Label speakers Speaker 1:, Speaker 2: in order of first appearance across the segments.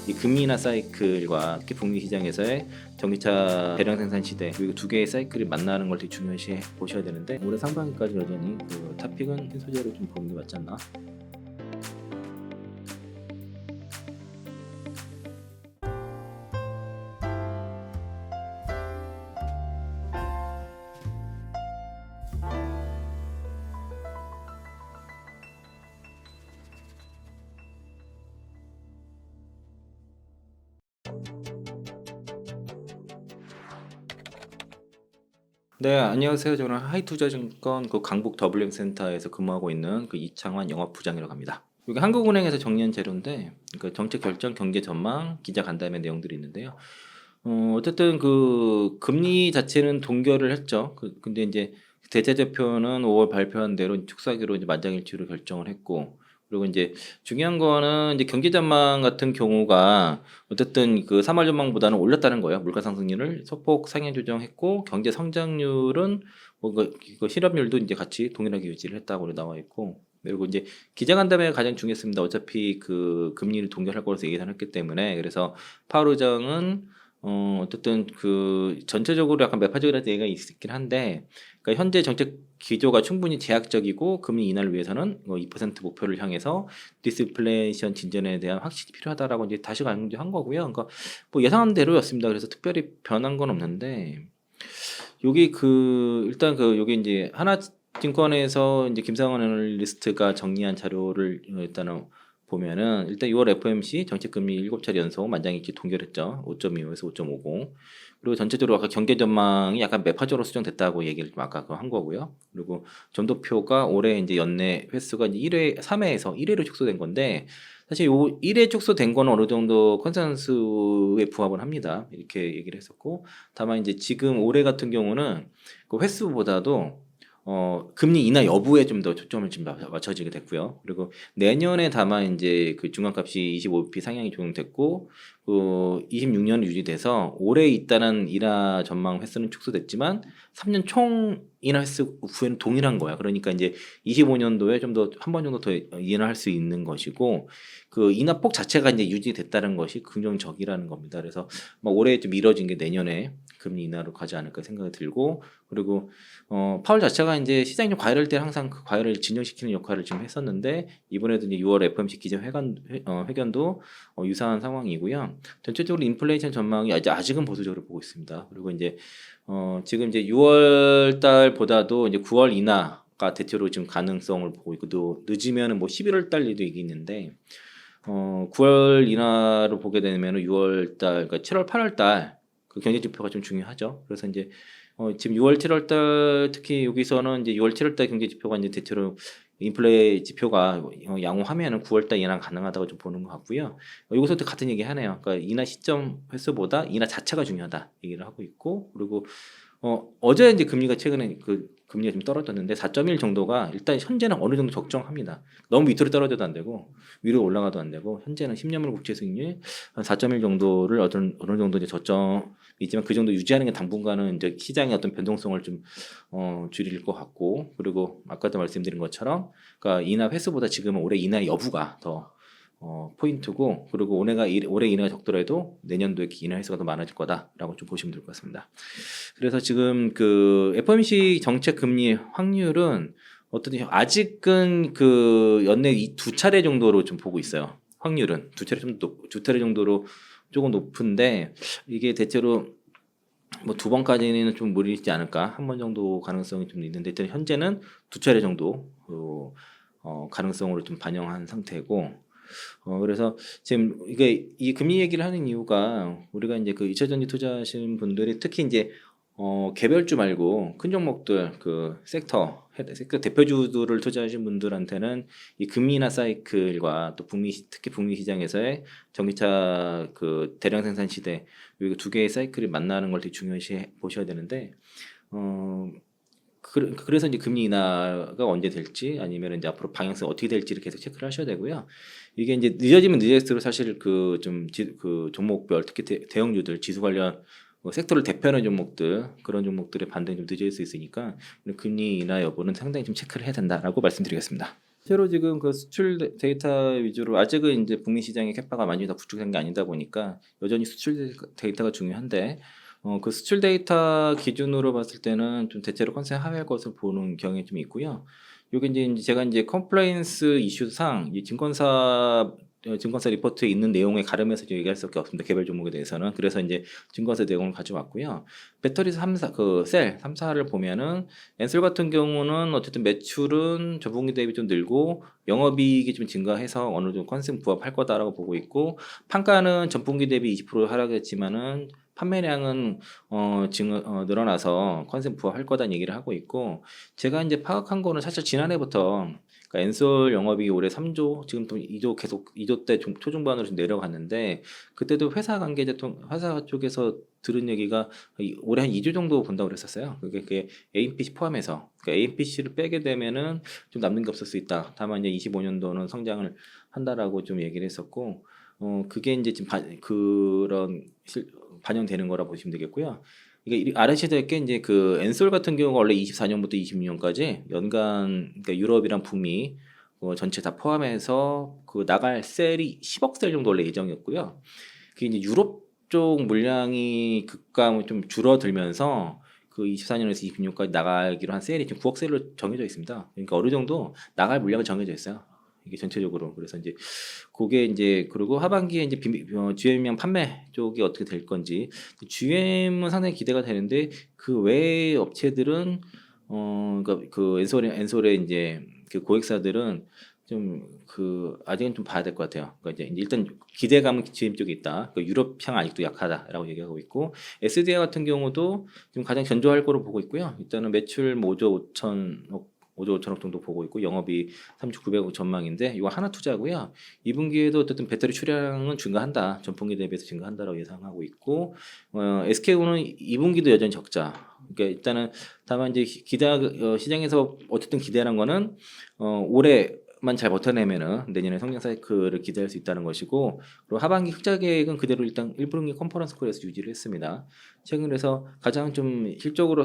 Speaker 1: 이 금리 인하 사이클과 특히 북미 시장에서의 전기차 대량 생산 시대, 그리고 두 개의 사이클이 만나는 걸 되게 중요시 보셔야 되는데, 올해 상반기까지 여전히 그 탑픽은 흰 소재로 좀 보는 게 맞지 않나? 네, 안녕하세요. 저는 하이투자증권 그 강북 더블링 센터에서 근무하고 있는 그 이창환 영업부장이라고 합니다. 여기 한국은행에서 정리한 자료인데, 그 정책 결정, 경제 전망, 기자 간담회 내용들이 있는데요. 어쨌든 그 금리 자체는 동결을 했죠. 근데 이제 대체제표는 5월 발표한 대로 축소하기로 이제 만장일치로 결정을 했고, 그리고 이제 중요한 거는 이제 경제 전망 같은 경우가 어쨌든 그 3월 전망보다는 올렸다는 거예요. 물가 상승률을 소폭 상향 조정했고, 경제 성장률은 그 실업률도 이제 같이 동일하게 유지를 했다고 나와 있고, 그리고 이제 기자간담회가 가장 중요했습니다. 어차피 그 금리를 동결할 거라서 예상했기 때문에. 그래서 파월 의장은 어쨌든 그 전체적으로 약간 매파적이라는 얘기가 있긴 한데, 그러니까 현재 정책 기조가 충분히 제약적이고 금리 인하를 위해서는 2% 목표를 향해서 디스플레이션 진전에 대한 확실히 필요하다라고 이제 다시 강조한 거고요. 그러니까 뭐 예상한 대로였습니다. 그래서 특별히 변한 건 없는데, 여기 그 일단 그 여기 이제 하나증권에서 이제 김상원 애널리스트가 정리한 자료를 일단은 보면은, 일단 6월 FOMC 정책금리 7차례 연속 만장일치 동결했죠. 5.25에서 5.50. 그리고 전체적으로 아까 경제 전망이 약간 매파적으로 수정됐다고 얘기를 좀 아까 한 거고요. 그리고 점도표가 올해 이제 연내 횟수가 이제 1회, 3회에서 1회로 축소된 건데, 사실 요 1회 축소된 거는 어느 정도 컨센서스에 부합을 합니다. 이렇게 얘기를 했었고, 다만 이제 지금 올해 같은 경우는 그 횟수보다도 금리 인하 여부에 좀 더 초점을 지금 맞춰지게 됐고요. 그리고 내년에 다만 이제 그 중간값이 25bp 상향이 적용됐고, 그 26년 유지돼서 올해 있다는 인하 전망 횟수는 축소됐지만 3년 총 인하 횟수 후에는 동일한 거야. 그러니까 이제 25년도에 좀 더 한 번 정도 더 인하할 수 있는 것이고, 그 인하폭 자체가 이제 유지됐다는 것이 긍정적이라는 겁니다. 그래서 뭐 올해 좀 미뤄진 게 내년에 금리 인하로 가지 않을까 생각이 들고, 그리고 파월 자체가 이제 시장이 좀 과열할 때 항상 그 과열을 진정시키는 역할을 지금 했었는데, 이번에도 이제 6월 FOMC 회견도 유사한 상황이고요. 전체적으로 인플레이션 전망이 아직은 보수적으로 보고 있습니다. 그리고 이제 지금 이제 6월 달보다도 이제 9월 인하가 대체로 지금 가능성을 보고 있고, 또 늦으면은 뭐 11월 달도 이게 있는데, 9월 인하로 보게 되면 6월 달, 그러니까 7월, 8월 달 그 경제 지표가 좀 중요하죠. 그래서 이제 지금 6월, 7월 달 특히 여기서는 이제 6월, 7월 달 경제 지표가 이제 대체로 인플레 지표가 양호하면은 9월 달 인하 가능하다고 좀 보는 것 같고요. 여기서도 같은 얘기 하네요. 그러니까 인하 시점 횟수보다 인하 자체가 중요하다 얘기를 하고 있고, 그리고 어제 이제 금리가 최근에 그 금리가 좀 떨어졌는데 4.1 정도가 일단 현재는 어느 정도 적정합니다. 너무 밑으로 떨어져도 안 되고 위로 올라가도 안 되고, 현재는 10년물 국채 수익률 한 4.1 정도를 어느 정도 이제 저점이지만 그 정도 유지하는 게 당분간은 이제 시장의 어떤 변동성을 좀 줄일 것 같고, 그리고 아까도 말씀드린 것처럼 그러니까 인하 횟수보다 지금은 올해 인하 여부가 더 포인트고, 그리고 올해 인하가 적더라도 내년도에 인하 횟수가 더 많아질 거다라고 좀 보시면 될 것 같습니다. 그래서 지금 그 FOMC 정책 금리 확률은 어떤 아직은 그 연내 이 두 차례 정도로 좀 보고 있어요. 확률은 두 차례 정도로 조금 높은데, 이게 대체로 뭐 두 번까지는 좀 무리있지 않을까, 한 번 정도 가능성이 좀 있는데, 일단 현재는 두 차례 정도 가능성으로 좀 반영한 상태고, 그래서 지금 이게 이 금리 얘기를 하는 이유가, 우리가 이제 그 2차 전지 투자하시는 분들이 특히 이제 개별주 말고 큰 종목들 그 섹터 대표주들을 투자하신 분들한테는 이 금리 인하 사이클과 또 특히 북미 시장에서의 전기차 그 대량 생산 시대, 이 두 개의 사이클이 만나는 걸 되게 중요시 보셔야 되는데, 그래서 이제 금리 인하가 언제 될지, 아니면 이제 앞으로 방향성 어떻게 될지를 계속 체크를 하셔야 되고요. 이게 이제 늦어지면 늦어질수록 사실 그 종목별 특히 대형주들 지수 관련 섹터를 대표하는 종목들, 그런 종목들의 반등이 좀 늦어질 수 있으니까 금리 인하 여부는 상당히 좀 체크를 해야 된다라고 말씀드리겠습니다. 실제로 지금 그 수출 데이터 위주로 아직은 이제 북미 시장의 캐파가 많이 더 구축된 게 아니다 보니까 여전히 수출 데이터가 중요한데 그 수출 데이터 기준으로 봤을 때는 좀 대체로 컨센 하회할 것을 보는 경향이 좀 있고요. 요게 이제 제가 이제 컴플라이언스 이슈상 이 증권사 리포트에 있는 내용에 가름해서 이제 얘기할 수밖에 없습니다. 개별 종목에 대해서는. 그래서 이제 증권사 내용을 가져왔고요. 배터리 3사 셀 3사를 보면은 엔솔 같은 경우는 어쨌든 매출은 전분기 대비 좀 늘고 영업이익이 좀 증가해서 어느 정도 컨센 부합할 거다라고 보고 있고 판가는 전분기 대비 20% 하락했지만은 판매량은 늘어나서 컨센 부합할 거다는 얘기를 하고 있고 제가 이제 파악한 거는 사실 지난해부터 그러니까 엔솔 영업이익이 올해 3조, 지금 또 2조 계속 2조 대 초중반으로 좀 내려갔는데 그때도 회사 쪽에서 들은 얘기가 올해 한 2조 정도 본다고 그랬었어요. 그게 AMPC 포함해서 그러니까 AMPC를 빼게 되면은 좀 남는 게 없을 수 있다. 다만 이제 25년도는 성장을 한다라고 좀 얘기를 했었고 그게 이제 지금 반영되는 거라 보시면 되겠고요. 이게 알아셔야 될 게 이제 그 엔솔 같은 경우가 원래 24년부터 26년까지 연간 그러니까 유럽이랑 북미 전체 다 포함해서 그 나갈 셀이 10억 셀 정도 원래 예정이었고요. 그게 이제 유럽 쪽 물량이 급감 좀 줄어들면서 그 24년에서 26년까지 나가기로 한 셀이 지금 9억 셀로 정해져 있습니다. 그러니까 어느 정도 나갈 물량은 정해져 있어요. 이게 전체적으로. 그래서 이제 그게 이제 그리고 하반기에 이제 GM이랑 판매 쪽이 어떻게 될 건지 GM은 상당히 기대가 되는데 그 외의 업체들은 그러니까 그 엔솔의 이제 그 고객사들은 좀 그 아직은 좀 봐야 될 것 같아요. 그러니까 이제 일단 기대감은 GM 쪽에 있다. 그 유럽향 아직도 약하다라고 얘기하고 있고 SDI 같은 경우도 지금 가장 견조할 거로 보고 있고요. 일단은 매출 5조 5천억 정도 보고 있고 영업이 3조 900억 전망인데 이거 하나 투자고요. 2분기에도 어쨌든 배터리 출하량은 증가한다. 전분기 대비해서 증가한다라고 예상하고 있고 SK우는 2분기도 여전히 적자. 그러니까 일단은 다만 이제 시장에서 어쨌든 기대하는 거는 올해만 잘 버텨내면은 내년에 성장 사이클을 기대할 수 있다는 것이고 그리고 하반기 흑자 계획은 그대로 일단 1분기 컨퍼런스 콜에서 유지를 했습니다. 최근 그래서 가장 좀 실적으로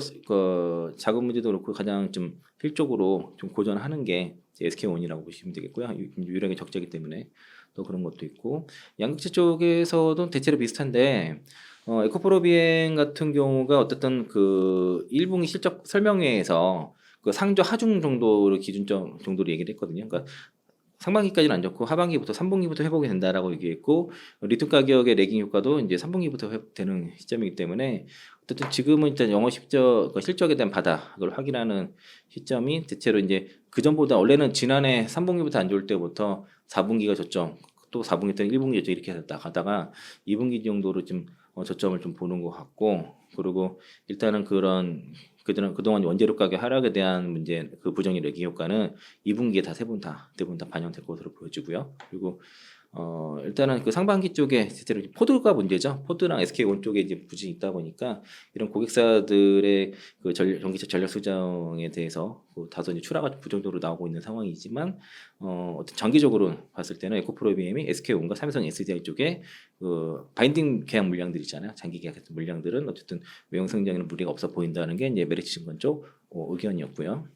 Speaker 1: 자금 문제도 그렇고 가장 좀 실적으로 좀 고전하는 게 SK원이라고 보시면 되겠고요. 유일하게 적자이기 때문에 또 그런 것도 있고 양극재 쪽에서도 대체로 비슷한데 에코프로비행 같은 경우가 어쨌든 그 1분기 실적 설명회에서 그 상저 하중 정도를 기준점 정도로 얘기를 했거든요. 그러니까 상반기까지는 안 좋고 하반기부터 3분기부터 회복이 된다라고 얘기했고 리튬 가격의 레깅 효과도 이제 3분기부터 회복되는 시점이기 때문에 어쨌든 지금은 일단 영업 실적에 대한 바닥을 확인하는 시점이 대체로 이제 그 전보다 원래는 지난해 3분기부터 안 좋을 때부터 4분기가 저점 또 4분기 때는 1분기 저점 이렇게 가다가 2분기 정도로 좀 저점을 좀 보는 것 같고 그리고 일단은 그동안 원재료 가격 하락에 대한 문제 그 부정의 레기 효과는 2분기에 대부분 다 반영될 것으로 보여지고요. 그리고 일단은 그 상반기 쪽에 실제로 포드가 문제죠. 포드랑 SK온 쪽에 이제 부진이 있다 보니까 이런 고객사들의 그 전기차 전력 수정에 대해서 다소 이제 출하가 부정적으로 나오고 있는 상황이지만 어떤 장기적으로 봤을 때는 에코프로비엠이 SK온과 삼성 SDI 쪽에 그 바인딩 계약 물량들 있잖아요. 장기 계약 같은 물량들은 어쨌든 외형 성장에는 무리가 없어 보인다는 게 이제 메리츠 증권 쪽 의견이었고요.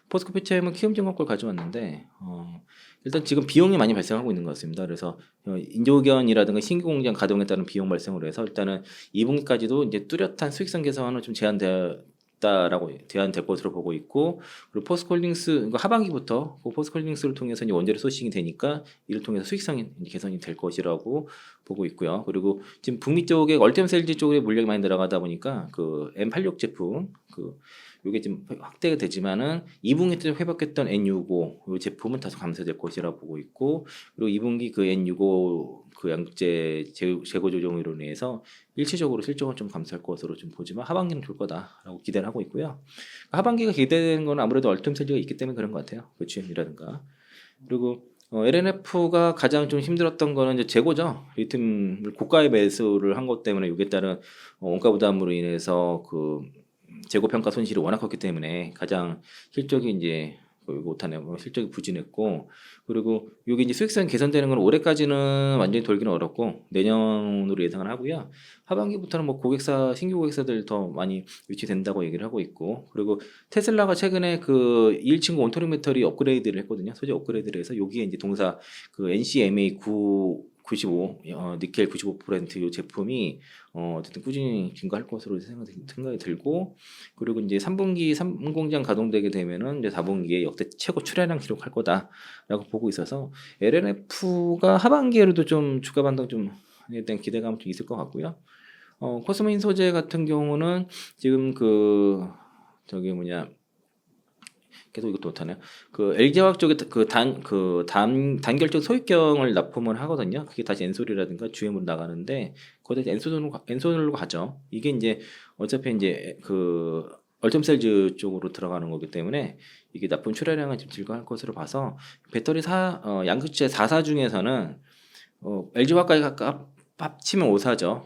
Speaker 1: 포스코피체엠은 키움증권걸 가져왔는데 일단 지금 비용이 많이 발생하고 있는 것 같습니다. 그래서 인조견이라든가 신규 공장 가동에 따른 비용 발생으로 해서 일단은 2분기까지도 이제 뚜렷한 수익성 개선은 좀 제한될 것으로 보고 있고 그리고 포스코홀딩스 그러니까 하반기부터 그 포스코홀딩스를 통해서 이제 원재료 소싱이 되니까 이를 통해서 수익성이 개선이 될 것이라고 보고 있고요. 그리고 지금 북미 쪽에 얼템셀지 쪽에 물량이 많이 들어가다 보니까 그 M86 제품 요게 좀 확대가 되지만은 2분기 때 회복했던 N65 이 제품은 다소 감소될 것이라 보고 있고 그리고 2분기 그 N65 그 양극재 재고 조정으로 인해서 일시적으로 실적은 좀 감소할 것으로 좀 보지만 하반기는 좋을 거다라고 기대를 하고 있고요. 하반기가 기대되는 건 아무래도 얼텀셀지가 있기 때문에 그런 것 같아요. 그 GM이라든가 그리고 LNF가 가장 좀 힘들었던 거는 이제 재고죠. 리튬을 고가에 매수를 한 것 때문에 이게 따른 원가 부담으로 인해서 그 재고 평가 손실이 워낙 컸기 때문에 가장 실적이 이제 못하네요. 실적이 부진했고 그리고 여기 이제 수익성 개선되는 건 올해까지는 완전히 돌기는 어렵고 내년으로 예상을 하고요. 하반기부터는 뭐 고객사 신규 고객사들 더 많이 유치된다고 얘기를 하고 있고 그리고 테슬라가 최근에 그 2인칭 온토링 배터리 업그레이드를 했거든요. 소재 업그레이드를 해서 여기에 이제 동사 그 NCMA 95 니켈 95%이 제품이 어쨌든 꾸준히 증가할 것으로 생각이 들고 그리고 이제 3분기 3공장 가동되게 되면은 이제 4분기에 역대 최고 출하량 기록할 거다라고 보고 있어서 LNF가 하반기에도 좀 주가 반등 좀에 대한 기대감은 좀 있을 것 같고요. 코스모인 소재 같은 경우는 지금 그 저기 뭐냐 계속 이것도 못하네요. 그 LG화학 쪽에 단결적 소액경을 납품을 하거든요. 그게 다시 엔솔이라든가 GM으로 나가는데 거기다 엔솔로 가죠. 이게 이제 어차피 이제 그 얼텀셀즈 쪽으로 들어가는 거기 때문에 이게 납품 출하량은 좀 증가할 것으로 봐서 배터리 양극재 4사 중에서는 LG화학까지 합치면 5사죠.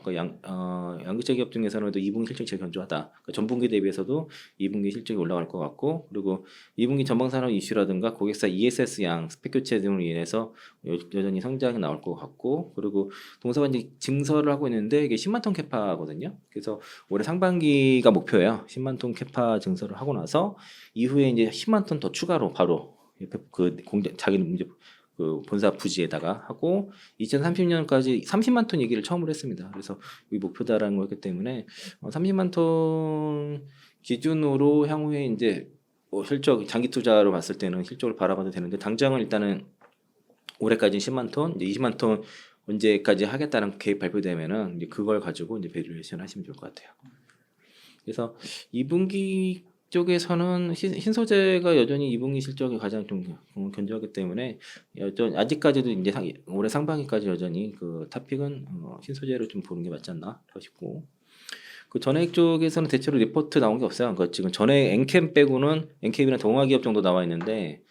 Speaker 1: 양극재 기업 중에서는 2분기 실적이 제일 견조하다. 그러니까 전분기 대비해서도 2분기 실적이 올라갈 것 같고, 그리고 2분기 전방산업 이슈라든가 고객사 ESS 양 스펙 교체 등으로 인해서 여전히 성장이 나올 것 같고, 그리고 동사가 이제 증설을 하고 있는데 이게 10만 톤 캐파거든요. 그래서 올해 상반기가 목표예요. 10만 톤 캐파 증설을 하고 나서 이후에 이제 10만 톤 더 추가로 바로 그 공장 자기는 이제 그 본사 부지에다가 하고 2030년까지 30만 톤 얘기를 처음으로 했습니다. 그래서 이 목표다라는 거기 때문에 30만 톤 기준으로 향후에 이제 실적 장기 투자로 봤을 때는 실적을 바라봐도 되는데 당장은 일단은 올해까지 10만 톤, 이제 20만 톤 언제까지 하겠다는 계획 발표되면은 이제 그걸 가지고 이제 배류에이션 하시면 좋을 것 같아요. 그래서 2분기 쪽에서는 신소재가 여전히 2분기 실적이 가장 좀 견조하기 때문에 아직까지도 이제 올해 상반기까지 여전히 그 탑픽은 신소재로 좀 보는 게 맞지 않나 싶고 그 전액 쪽에서는 대체로 리포트 나온 게 없어요. 그러니까 지금 전액 엔캠 빼고는 엔캠이나 동화기업 정도 나와 있는데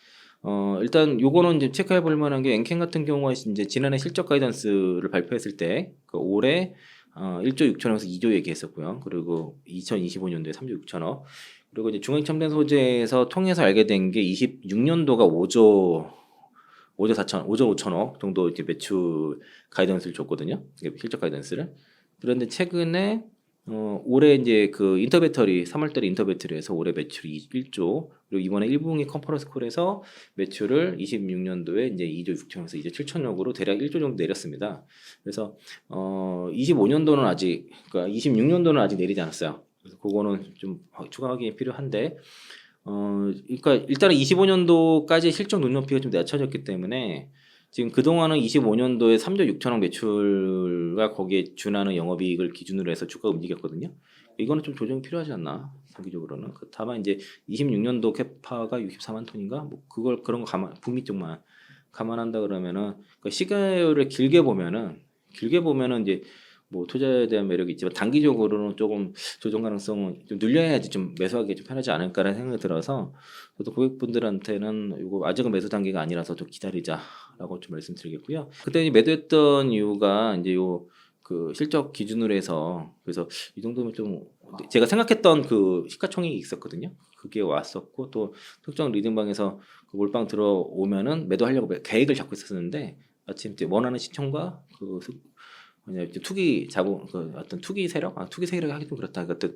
Speaker 1: 일단 요거는 이제 체크해 볼 만한 게 엔캠 같은 경우가 이제 지난해 실적 가이던스를 발표했을 때 그 올해 1조 6천억에서 2조 얘기했었고요. 그리고 2025년도에 3조 6천억. 그리고 이제 중앙첨단 소재에서 통해서 알게 된 게 26년도가 5조 5천억 정도 이제 매출 가이던스를 줬거든요. 실적 가이던스를. 그런데 최근에 올해 이제 그 인터배터리 3월달에 인터배터리에서 올해 매출이 1조 그리고 이번에 1분기 컨퍼런스 콜에서 매출을 26년도에 이제 2조 6천에서 2조 7천억으로 대략 1조 정도 내렸습니다. 그래서 25년도는 아직 그러니까 26년도는 아직 내리지 않았어요. 그래서 그거는 좀 추가 확인이 필요한데 그러니까 일단은 25년도까지 실적 눈높이가 좀 낮춰졌기 때문에 지금 그동안은 25년도에 3조 6천억 매출과 거기에 준하는 영업이익을 기준으로 해서 주가가 움직였거든요. 이거는 좀 조정이 필요하지 않나 장기적으로는. 다만 이제 26년도 캐파가 64만 톤인가 뭐 그런 거 북미 쪽만 감안한다 그러면은 그 시가를 길게 보면은 이제 뭐 투자에 대한 매력이 있지만 단기적으로는 조금 조정 가능성은 좀 늘려야지 좀 매수하기 좀 편하지 않을까라는 생각이 들어서 저도 고객분들한테는 이거 아직은 매수 단계가 아니라서 좀 기다리자라고 좀 말씀드리겠고요. 그때 매도했던 이유가 이제 요 그 실적 기준으로 해서 그래서 이 정도면 좀 제가 생각했던 그 시가총액이 있었거든요. 그게 왔었고 또 특정 리딩방에서 그 몰빵 들어오면은 매도하려고 계획을 잡고 있었는데 마침 원하는 시청과 그 뭐냐 투기 자본 그 어떤 투기 세력 투기 세력이 하기 좀 그렇다. 그러니까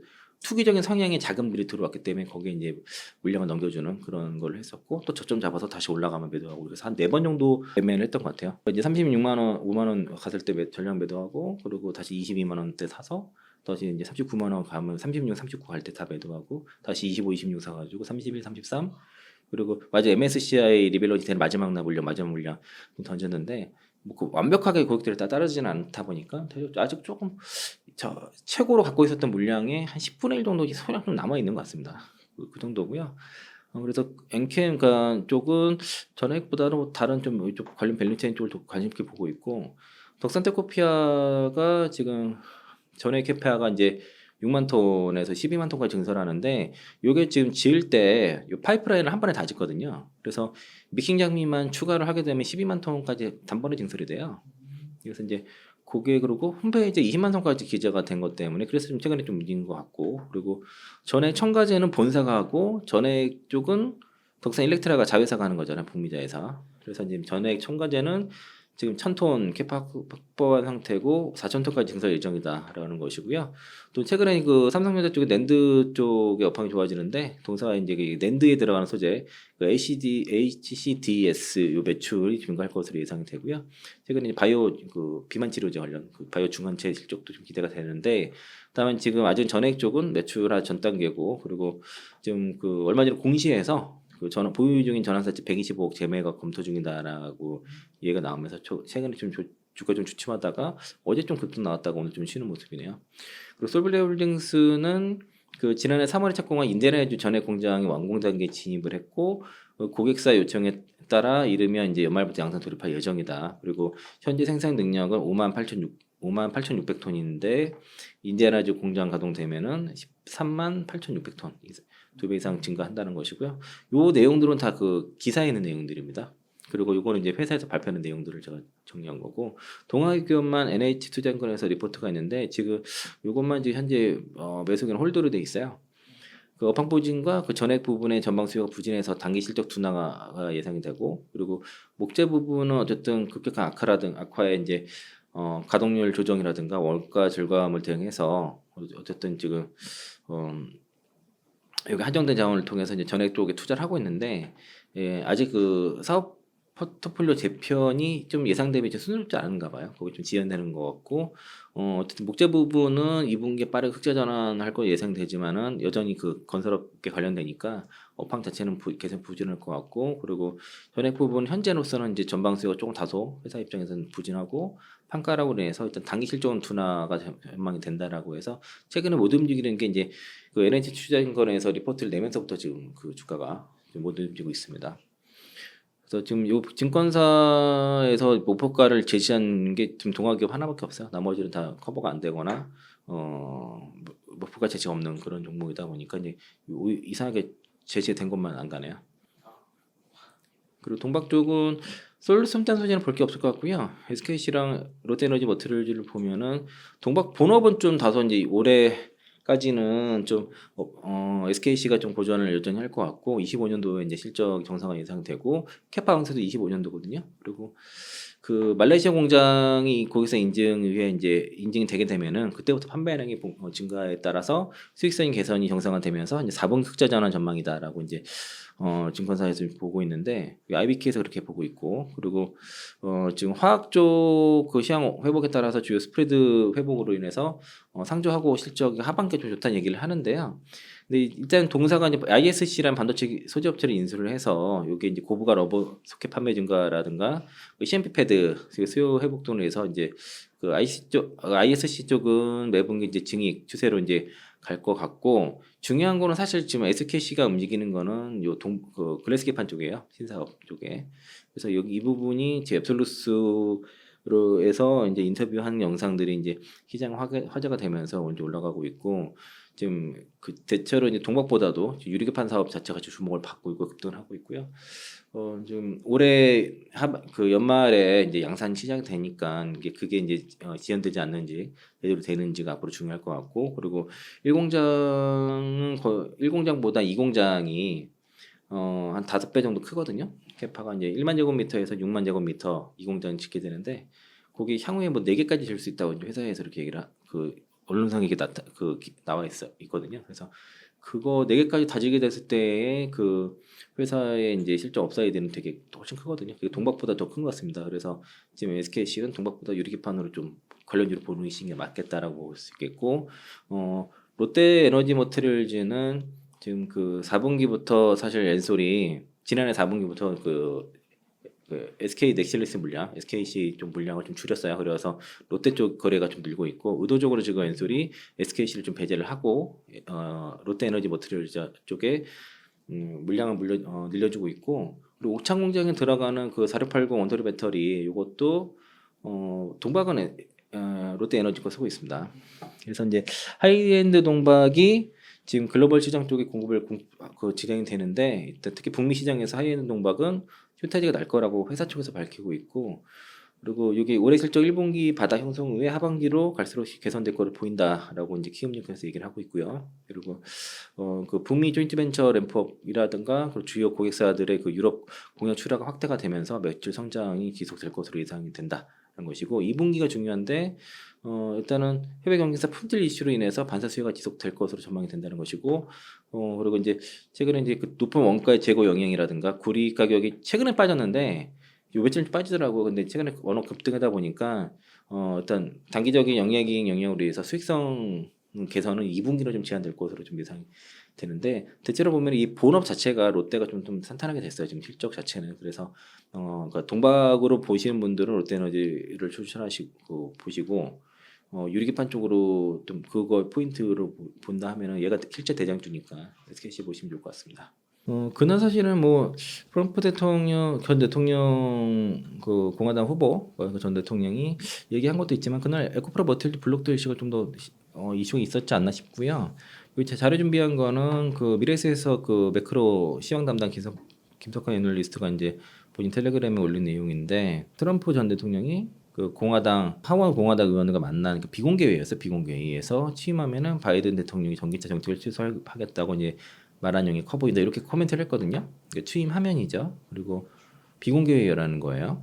Speaker 1: 투기적인 성향의 자금들이 들어왔기 때문에 거기에 이제 물량을 넘겨주는 그런 걸 했었고 또 저점 잡아서 다시 올라가면 매도하고 그래서 한 4번 정도 매매를 했던 것 같아요. 이제 36만 원, 5만 원 갔을 때 전량 매도하고 그리고 다시 22만 원대 사서 다시 이제 39만 원 가면 36, 39 갈 때 다 매도하고 다시 25, 26 사가지고 31, 33 그리고 맞아 MSCI 리밸런스 된 마지막 물량 던졌는데 뭐 완벽하게 고객들이 다 따르지는 않다 보니까 아직 조금 최고로 갖고 있었던 물량의 한 10분의 1 정도 소량 좀 남아 있는 것 같습니다. 그 정도고요. 그래서 엔캠 쪽은 전액보다는 뭐 다른 좀 이쪽 관련 밸류체인 쪽을 더 관심 있게 보고 있고 덕산테코피아가 지금 전액 캐파가 이제 6만 톤에서 12만 톤까지 증설하는데 요게 지금 지을 때 요 파이프라인을 한 번에 다 짓거든요. 그래서 믹싱 장비만 추가를 하게 되면 12만 톤까지 단번에 증설이 돼요. 그래서 이제 그게 그리고 홈페이지에 20만 톤까지 기재가 된 것 때문에 그래서 좀 최근에 좀 움직인 것 같고 그리고 전액 첨가제는 본사가 하고 전액 쪽은 덕산 일렉트라가 자회사가 하는 거잖아요. 북미 자회사. 그래서 이제 전액 첨가제는 지금 1,000톤 캐파 확보한 상태고 4,000톤까지 증설 예정이다라는 것이고요. 또 최근에 그 삼성전자 쪽에 낸드 쪽의 업황이 좋아지는데 동사가 이제 그 낸드에 들어가는 소재 그 HCDS 요 매출이 증가할 것으로 예상이 되고요. 최근에 바이오 그 비만 치료제 관련 그 바이오 중환체 실적도 좀 기대가 되는데 다만 지금 아직 전액 쪽은 매출화 전 단계고 그리고 지금 그 얼마 전에 공시에서 그 전환 보유 중인 전환사채 125억 재매가 검토 중이다라고 얘기가 나오면서 최근에 좀 주가 좀 주춤하다가 어제 좀 급등 나왔다가 오늘 좀 쉬는 모습이네요. 그리고 솔블레홀딩스는 그 지난해 3월에 착공한 인디애나주 전액 공장이 완공 단계에 진입을 했고 고객사 요청에 따라 이르면 이제 연말부터 양산 돌입할 예정이다. 그리고 현재 생산 능력은 58,600톤인데 인디애나주 공장 가동되면은 13만 8,600톤 2배 이상 증가한다는 것이고요. 요 내용들은 다 그 기사에 있는 내용들입니다. 그리고 요거는 이제 회사에서 발표하는 내용들을 제가 정리한 거고 동아기업만 NH투자증권에서 리포트가 있는데 지금 요것만 지금 현재 매수기는 홀더로 돼 있어요. 그 업황 부진과 그 전액 부분의 전방 수요가 부진해서 단기 실적 둔화가 예상이 되고 그리고 목재 부분은 어쨌든 급격한 악화에 이제 가동률 조정이라든가 원가 절감을 대응해서 어쨌든 지금 여기 한정된 자원을 통해서 이제 전액 쪽에 투자를 하고 있는데 아직 그 사업 포트폴리오 재편이 좀 예상 대비 좀 순조롭지 않은가 봐요. 거기 좀 지연되는 것 같고 어쨌든 목재 부분은 2분기에 빠르게 흑자 전환할 거 예상되지만은 여전히 그 건설업계 관련되니까 업황 자체는 계속 부진할 것 같고 그리고 전액 부분 현재로서는 이제 전방 수요가 조금 다소 회사 입장에서는 부진하고 판가락으로 인해서 일단 단기 실적은 둔화가 전망이 된다라고 해서 최근에 못 움직이는 게 이제 그 NH 투자증권에서 리포트를 내면서부터 지금 그 주가가 못 움직이고 있습니다. 그래서 지금 요 증권사에서 목표가를 제시한 게 지금 동아기업 하나밖에 없어요. 나머지는 다 커버가 안 되거나 목표가 제시가 없는 그런 종목이다 보니까 이제 이상하게 제시된 것만 안 가네요. 그리고 동박 쪽은 솔루션단 소재는 볼 게 없을 것 같고요. SKC랑 롯데에너지 머티리얼즈를 보면은 동박 본업은 좀 다소 이제 올해까지는 좀 SKC가 좀 고전을 여전히 할 것 같고 25년도에 이제 실적 정상화 예상되고 캐파 강세도 25년도거든요. 그리고 그 말레이시아 공장이 거기서 인증에 이제 인증이 되게 되면은 그때부터 판매량이 증가에 따라서 수익성 개선이 정상화되면서 이제 4분기 흑자 전환 전망이다라고 이제 증권사에서 보고 있는데 IBK에서 그렇게 보고 있고 그리고 지금 화학 쪽 그 시장 회복에 따라서 주요 스프레드 회복으로 인해서 상조하고 실적이 하반기에 좀 좋다는 얘기를 하는데요. 근데 일단 동사가 이제 ISC라는 반도체 소재 업체를 인수를 해서 이게 이제 고부가 러버 소켓 판매 증가라든가 CMP 패드 수요 회복 등으로 해서 이제 그 ISC 쪽은 매분기 이제 증익 추세로 이제 갈 것 같고 중요한 거는 사실 지금 SKC가 움직이는 거는 그 글래스 기판 쪽이에요. 신사업 쪽에. 그래서 여기 이 부분이 제 앱솔루스로 해서 이제 인터뷰한 영상들이 이제 시장 화제가 되면서 먼저 올라가고 있고 지금 그 대체로 이제 동박보다도 유리기판 사업 자체가 주목을 받고 있고 급등을 하고 있고요. 좀 올해 그 연말에 이제 양산 시작이 되니까 그게 이제 지연되지 않는지 제대로 되는지가 앞으로 중요할 것 같고 그리고 1공장은 1공장보다 2공장이 한 5배 정도 크거든요. 캐파가 이제 1만 제곱미터에서 6만 제곱미터 2공장 짓게 되는데 거기 향후에 뭐 4개까지 질 수 있다고 이제 회사에서 이렇게 얘기를 그 언론상에 이게 나와 있거든요. 그래서 그거 4개까지 다지게 됐을 때에 그 회사의 이제 실적 업사이드는 되게 훨씬 크거든요. 그게 동박보다 더 큰 것 같습니다. 그래서 지금 SKC는 동박보다 유리기판으로 좀 관련주로 보는 게 맞겠다라고 볼 수 있겠고, 롯데 에너지 머티리얼즈는 지금 그 4분기부터 사실 엔솔이 지난해 4분기부터 그 SK 넥실리스 물량, SKC 쪽 물량을 좀 줄였어요. 그래서 롯데 쪽 거래가 좀 늘고 있고 의도적으로 지금 엔솔이 SKC를 좀 배제를 하고 롯데 에너지 머티리얼 쪽에 물량을 늘려주고 있고 그리고 옥창 공장에 들어가는 그 4680 원터리 배터리 이것도 동박은 롯데 에너지 거 쓰고 있습니다. 그래서 이제 하이엔드 동박이 지금 글로벌 시장 쪽에 공급을 진행이 되는데 일단 특히 북미 시장에서 하이엔드 동박은 슈타지가 날 거라고 회사 쪽에서 밝히고 있고 그리고 이게 올해 실적 1분기 바닥 형성 후에 하반기로 갈수록 개선될 거로 보인다라고 이제 키움증권에서 얘기를 하고 있고요. 그리고 그 북미 조인트벤처 램프업이라든가 그 주요 고객사들의 그 유럽 공연 출하가 확대가 되면서 매출 성장이 지속될 것으로 예상이 된다는 것이고 2분기가 중요한데 일단은 해외 경기사 품질 이슈로 인해서 반사 수요가 지속될 것으로 전망이 된다는 것이고 그리고 이제 최근에 이제 그 높은 원가의 재고 영향이라든가 구리 가격이 최근에 빠졌는데 요 며칠 빠지더라고. 근데 최근에 워낙 급등하다 보니까 일단 단기적인 영리이익 영향으로 인해서 수익성 개선은 2분기로 좀 제한될 것으로 좀 예상이 되는데 대체로 보면 이 본업 자체가 롯데가 좀 탄탄하게 됐어요. 지금 실적 자체는. 그래서 그러니까 동박으로 보시는 분들은 롯데에너지를 추천하시고 보시고 유리기판 쪽으로 좀 그거 포인트로 본다 하면은 얘가 실제 대장주니까 SKC 보시면 좋을 것 같습니다. 그날 사실은 뭐 트럼프 대통령 전 대통령 그 공화당 후보 전 대통령이 얘기한 것도 있지만 그날 에코프로 머틸리 블록도 이슈가 좀 더 이슈가 있었지 않나 싶고요. 여기 제 자료 준비한 거는 그 미래에셋에서 그 매크로 시황 담당 김석환 애널리스트가 이제 본인 텔레그램에 올린 내용인데 트럼프 전 대통령이 그 공화당 하원 공화당 의원과 만난 그 비공개 회의였어요. 비공개 회의에서 취임하면은 바이든 대통령이 전기차 정책을 취소하겠다고 이제 말한 용이 커 보인다 이렇게 코멘트를 했거든요. 그러니까 취임하면이죠. 그리고 비공개 회의라는 거예요.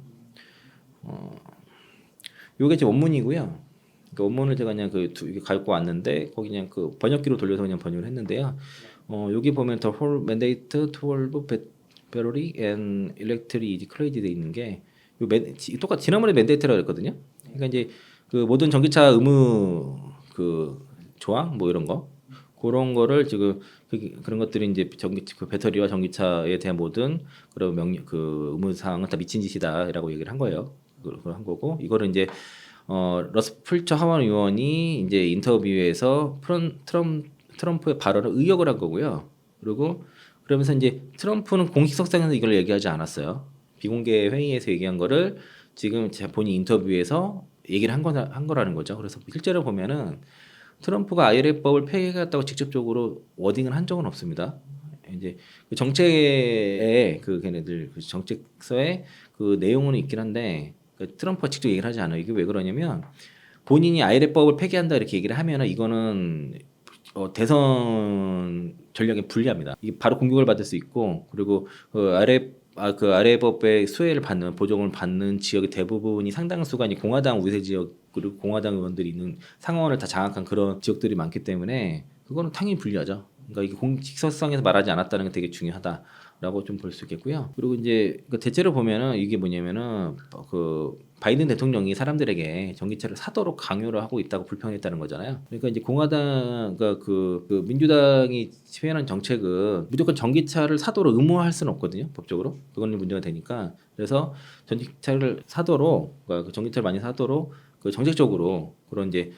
Speaker 1: 요게 제 원문이고요. 그 원문을 제가 그냥 이게 갖고 왔는데 거기 그냥 그 번역기로 돌려서 그냥 번역을 했는데요. 여기 보면 the whole mandate 12 battery and electric is crazy 돼 있는 게 똑같이 지난번에 맨데이트라고 그랬거든요. 그러니까 이제 그 모든 전기차 의무 그 조항 뭐 이런 거 그런 거를 지금 그런 것들이 이제 그 배터리와 전기차에 대한 모든 그런 명령 그 의무 사항은 다 미친 짓이다라고 얘기를 한 거예요. 그걸 한 거고 이거를 이제 러스 풀처 하원 의원이 이제 인터뷰에서 트럼프의 발언을 의역을 한 거고요. 그리고 그러면서 이제 트럼프는 공식 석상에서 이걸 얘기하지 않았어요. 비공개 회의에서 얘기한 거를 지금 본인 인터뷰에서 얘기를 한 거라는 거죠. 그래서 실제로 보면은 트럼프가 IRA법을 폐기하겠다고 직접적으로 워딩을 한 적은 없습니다. 이제 그 정책에 그 걔네들 그 정책서에 그 내용은 있긴 한데 그 트럼프가 직접 얘기를 하지 않아요. 이게 왜 그러냐면 본인이 IRA법을 폐기한다 이렇게 얘기를 하면은 이거는 대선 전략에 불리합니다. 이게 바로 공격을 받을 수 있고 그리고 그 아래법의 수혜를 받는 보조금을 받는 지역의 대부분이 상당수가 이제 공화당 우세 지역 그리고 공화당 의원들이 있는 상원을 다 장악한 그런 지역들이 많기 때문에 그거는 당연히 불리하죠. 그러니까 이게 공식성에서 말하지 않았다는 게 되게 중요하다라고 좀 볼 수 있겠고요. 그리고 이제 그 대체로 보면은 이게 뭐냐면은 그 바이든 대통령이 사람들에게 전기차를 사도록 강요를 하고 있다고 불평했다는 거잖아요. 그러니까 이제 공화당 그러니까 그 민주당이 표현한 정책은 무조건 전기차를 사도록 의무화할 수는 없거든요. 법적으로 그거는 문제가 되니까 그래서 전기차를 사도록 그러니까 그 전기차를 많이 사도록 그 정책적으로 그런 이제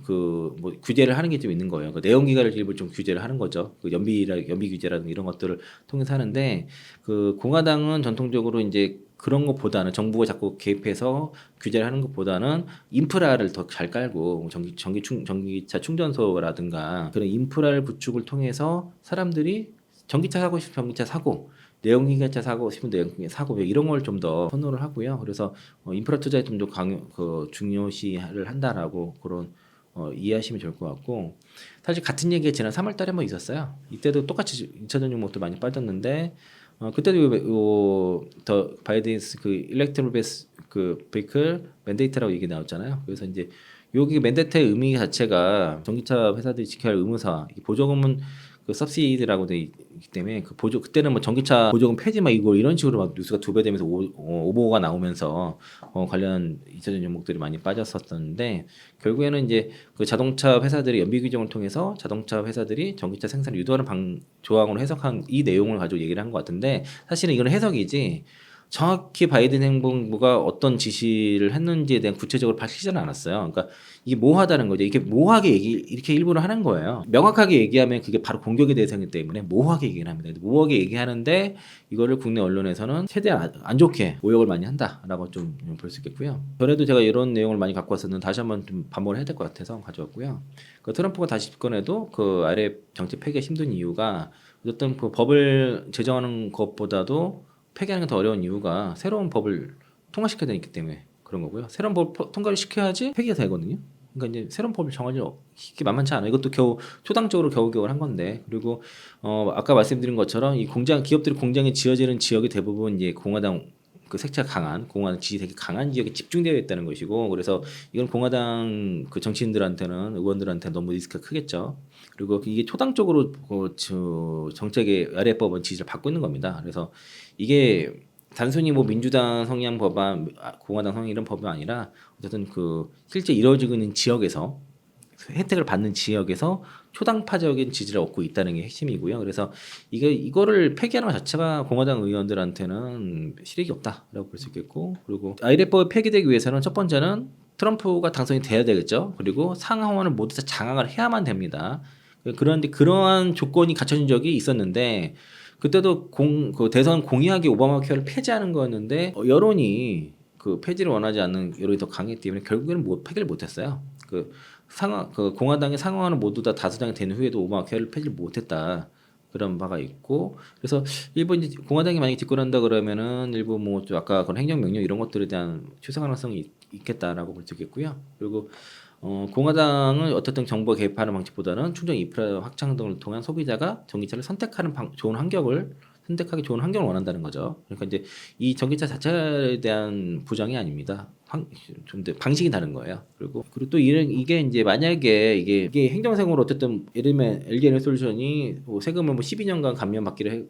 Speaker 1: 그 뭐 규제를 하는 게 좀 있는 거예요. 그 내연기관을 일부 좀 규제를 하는 거죠. 그 연비 규제라든가 이런 것들을 통해서 하는데 그 공화당은 전통적으로 이제 그런 것보다는 정부가 자꾸 개입해서 규제를 하는 것보다는 인프라를 더 잘 깔고 전기차 충전소라든가 그런 인프라를 구축을 통해서 사람들이 전기차 사고 싶으면 전기차 사고 내연기관차 사고 싶은 내연기관 사고 이런 걸 좀 더 선호를 하고요. 그래서 인프라 투자에 좀 더 중요시를 한다라고 그런 이해하시면 좋을 것 같고 사실 같은 얘기가 지난 3월달에 한번 있었어요. 이때도 똑같이 2차전 종목도 많이 빠졌는데 그때도 더 바이든스 그 일렉트릭 베스 그 베이클 맨데이트라고 얘기 나왔잖아요. 그래서 이제 여기 맨데이트의 의미 자체가 전기차 회사들이 지켜야 할 의무사 보조금은 그 서브시디라고 돼 있기 때문에 그 그때는 뭐 전기차 보조금 폐지 막 이거 이런 식으로 막 뉴스가 2배 되면서 오보가 나오면서 관련 2차전 종목들이 많이 빠졌었는데 결국에는 이제 그 자동차 회사들이 연비 규정을 통해서 자동차 회사들이 전기차 생산을 유도하는 조항으로 해석한 이 내용을 가지고 얘기를 한 것 같은데 사실은 이건 해석이지 정확히 바이든 행정부가 어떤 지시를 했는지에 대한 구체적으로 밝히지는 않았어요. 그러니까 이게 모호하다는 거죠. 이게 모호하게 이렇게 일부러 하는 거예요. 명확하게 얘기하면 그게 바로 공격의 대상이기 때문에 모호하게 얘기를 합니다. 모호하게 얘기하는데 이거를 국내 언론에서는 최대한 안 좋게 오역을 많이 한다라고 좀 볼 수 있겠고요. 전에도 제가 이런 내용을 많이 갖고 왔었는데 다시 한번 좀 반복을 해야 될 것 같아서 가져왔고요. 그 트럼프가 다시 집권해도 그 아래 정책 폐기가 힘든 이유가 어떤 그 법을 제정하는 것보다도 폐기하는 게 더 어려운 이유가 새로운 법을 통과시켜야 되기 때문에 그런 거고요. 새로운 법 통과를 시켜야지 폐기가 되거든요. 그러니까 이제 새로운 법을 정하기 만만치 않아요. 이것도 겨우 초당적으로 겨우겨우 한 건데. 그리고 아까 말씀드린 것처럼 이 기업들이 공장이 지어지는 지역이 대부분 이제 공화당 그 색채가 강한 공화당 지지 되게 강한 지역에 집중되어 있다는 것이고, 그래서 이건 공화당 그 정치인들한테는 의원들한테 너무 리스크가 크겠죠. 그리고 이게 초당적으로 정책의 아래법은 지지를 받고 있는 겁니다. 그래서 이게 단순히 뭐 민주당 성향 법안, 공화당 성향 이런 법이 아니라 어쨌든 그 실제 이루어지고 있는 지역에서 혜택을 받는 지역에서 초당파적인 지지를 얻고 있다는 게 핵심이고요. 그래서 이거를 폐기하는 것 자체가 공화당 의원들한테는 실익이 없다라고 볼 수 있겠고, 그리고 아이레법 폐기되기 위해서는 첫 번째는 트럼프가 당선이 돼야 되겠죠. 그리고 상하원을 모두 다 장악을 해야만 됩니다. 그런데 그러한 조건이 갖춰진 적이 있었는데, 그때도 그 대선 공약이 오바마 케어를 폐지하는 거였는데 여론이 그 폐지를 원하지 않는 여론이 더 강했기 때문에 결국에는 폐기를 못했어요. 그 공화당의 상원은 모두 다 다수당이 된 후에도 오바마 케어를 폐지를 못했다. 그런 바가 있고, 그래서 일부 이제 공화당이 만약에 집권한다 그러면은 일부 뭐 좀 아까 그런 행정명령 이런 것들에 대한 추세 가능성이 있겠다라고 볼 수 있겠고요. 그리고 공화당은 어떻든 정부가 개입하는 방식보다는 충전 인프라 확장 등을 통한 소비자가 전기차를 선택하는 선택하기 좋은 환경을 원한다는 거죠. 그러니까 이제 이 전기차 자체에 대한 보장이 아닙니다. 좀 더 방식이 다른 거예요. 그리고 또 이게 이제 만약에 이게 행정상으로 어쨌든 예를 들면 LG 에너솔루션이 뭐 세금을 뭐 12년간 감면받기로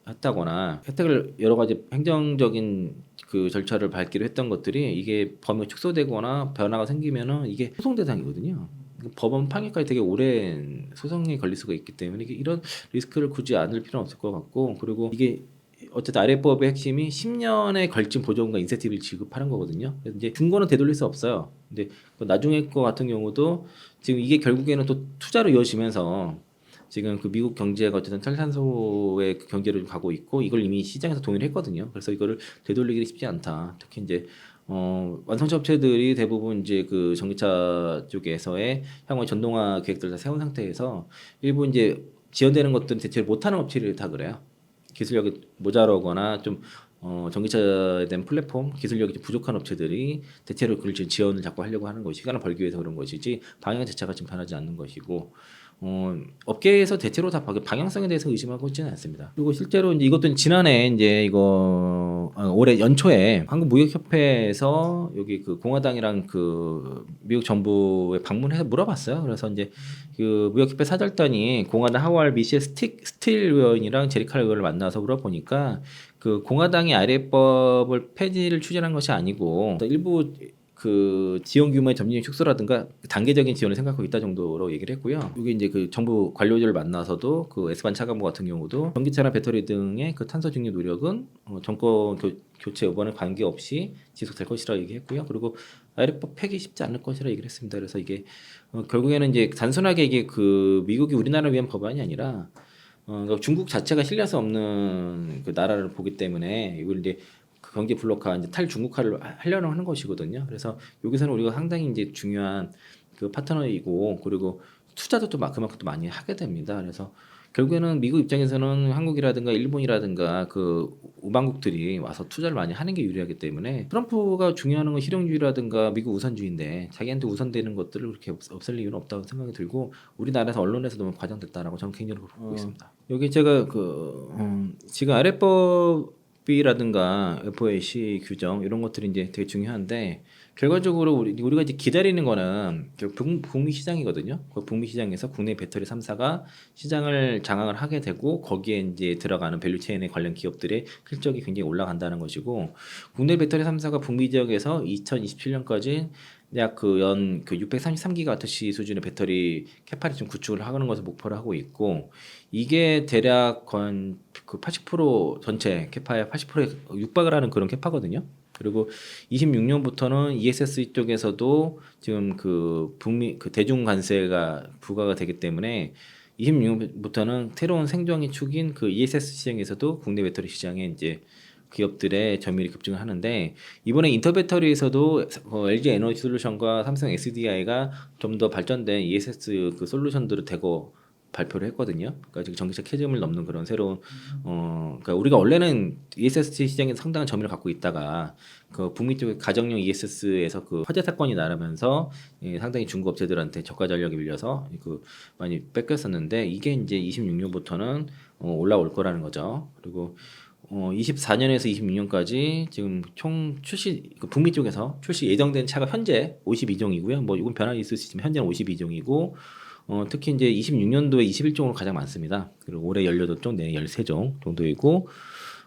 Speaker 1: 했다거나 혜택을 여러 가지 행정적인 그 절차를 밟기로 했던 것들이 이게 범위가 축소되거나 변화가 생기면은 이게 소송 대상이거든요. 법원 판결까지 되게 오랜 소송이 걸릴 수가 있기 때문에 이런 리스크를 굳이 안을 필요는 없을 것 같고, 그리고 이게 어쨌든 아래법의 핵심이 10년에 걸친 보조금과 인센티브를 지급하는 거거든요. 그래서 이제 중고는 되돌릴 수 없어요. 근데 나중에 거 같은 경우도 지금 이게 결국에는 또 투자로 이어지면서 지금 그 미국 경제가 어쨌든 탈탄소의 그 경제로 가고 있고, 이걸 이미 시장에서 동의를 했거든요. 그래서 이거를 되돌리기 쉽지 않다. 특히 이제 완성차 업체들이 대부분 이제 그 전기차 쪽에서의 향후 전동화 계획들 다 세운 상태에서 일부 이제 지연되는 것들은 대체로 못하는 업체들이 다 그래요. 기술력이 모자라거나 좀 전기차에 대한 플랫폼 기술력이 좀 부족한 업체들이 대체로 그걸 지원을 자꾸 하려고 하는 것이 시간을 벌기 위해서 그런 것이지 방향 자체가 지금 변하지 않는 것이고, 업계에서 대체로 다 방향성에 대해서 의심하고 있지는 않습니다. 그리고 실제로 이제 이것도 지난해 이제 올해 연초에 한국무역협회에서 여기 그 공화당이랑 그 미국 정부에 방문해서 물어봤어요. 그래서 이제 그 무역협회 사절단이 공화당 하월 미셸 스틸 의원이랑 제리칼 의원을 만나서 물어보니까 그 공화당이 아래법을 폐지를 추진한 것이 아니고 일부 그 지원 규모의 점진적 축소라든가 단계적인 지원을 생각하고 있다 정도로 얘기를 했고요. 이게 이제 그 정부 관료들을 만나서도 그 S반 차관보 같은 경우도 전기차나 배터리 등의 그 탄소 증류 노력은 정권 교체 여부와는 관계없이 지속될 것이라고 얘기했고요. 그리고 아래법 폐기 쉽지 않을 것이라 얘기를 했습니다. 그래서 이게 결국에는 이제 단순하게 이게 그 미국이 우리나라를 위한 법안이 아니라 그러니까 중국 자체가 신뢰할 수 없는 그 나라를 보기 때문에 이걸 이제 그 경제 블록화 이제 탈중국화를 하려고 하는 것이거든요. 그래서 여기서는 우리가 상당히 이제 중요한 그 파트너이고, 그리고 투자도 또 그만큼 또 많이 하게 됩니다. 그래서 결국에는 미국 입장에서는 한국이라든가 일본이라든가 그 우방국들이 와서 투자를 많이 하는 게 유리하기 때문에, 트럼프가 중요한 건 실용주의라든가 미국 우선주의인데 자기한테 우선되는 것들을 그렇게 없앨 이유는 없다고 생각이 들고, 우리나라에서 언론에서 너무 과장됐다라고 저는 개인적으로 보고 있습니다. 여기 제가 지금 아래법이라든가 FOAC 규정 이런 것들이 이제 되게 중요한데, 결과적으로 우리가 이제 기다리는 거는 북미 시장이거든요. 그 북미 시장에서 국내 배터리 3사가 시장을 장악을 하게 되고, 거기에 이제 들어가는 밸류체인에 관련 기업들의 실적이 굉장히 올라간다는 것이고, 국내 배터리 3사가 북미 지역에서 2027년까지 약 그 633기가와트시 수준의 배터리 캐파를 좀 구축을 하는 것을 목표로 하고 있고, 이게 대략 그 80% 전체 캐파의 80%에 육박을 하는 그런 캐파거든요. 그리고 26년부터는 ESS 쪽에서도 지금 그 북미 그 대중 관세가 부과가 되기 때문에 26년부터는 새로운 생존의 축인 그 ESS 시장에서도 국내 배터리 시장에 이제 기업들의 점유율이 급증을 하는데, 이번에 인터 배터리에서도 LG 에너지 솔루션과 삼성 SDI가 좀 더 발전된 ESS 그 솔루션들을 대거 발표를 했거든요. 그러니까 지금 전기차 캐즘을 넘는 그런 새로운 그러니까 우리가 원래는 ESS 시장에 상당한 점유율을 갖고 있다가 그 북미 쪽의 가정용 ESS에서 그 화재 사건이 나면서 상당히 중국 업체들한테 저가 전력이 밀려서 그 많이 뺏겼었는데 이게 이제 26년부터는 올라올 거라는 거죠. 그리고 24년에서 26년까지 지금 총 출시 그 북미 쪽에서 출시 예정된 차가 현재 52종이고요. 뭐 이건 변화가 있을 수 있지만 현재는 52종이고 특히 이제 26년도에 21종으로 가장 많습니다. 그리고 올해 18종, 내년 13종 정도이고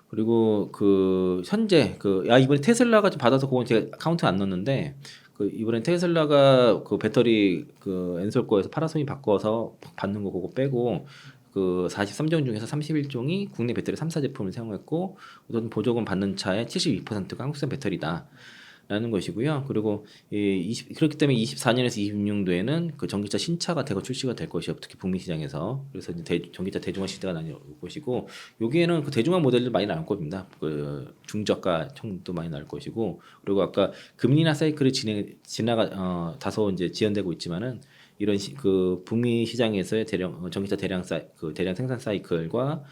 Speaker 1: 그리고 그 현재 이번에 테슬라가 좀 받아서 그건 제가 카운트 안 넣었는데 그 이번에 테슬라가 그 배터리 그 엔솔 거에서 파나소닉 바꿔서 받는 거 그거 빼고 그 43종 중에서 31종이 국내 배터리 3사 제품을 사용했고 우선 보조금 받는 차의 72%가 한국산 배터리다. 라는 것이고요. 그리고 그렇기 때문에 24년에서 26년도에는 그 전기차 신차가 대거 출시가 될 것이요. 특히 북미 시장에서. 그래서 이제 전기차 대중화 시대가 나올 것이고 여기에는 그 대중화 모델도 많이 나올 겁니다. 그 중저가 청도 많이 나올 것이고 그리고 아까 금리나 사이클이 다소 이제 지연되고 있지만은 이런 그 북미 시장에서의 전기차 대량 생산 사이클과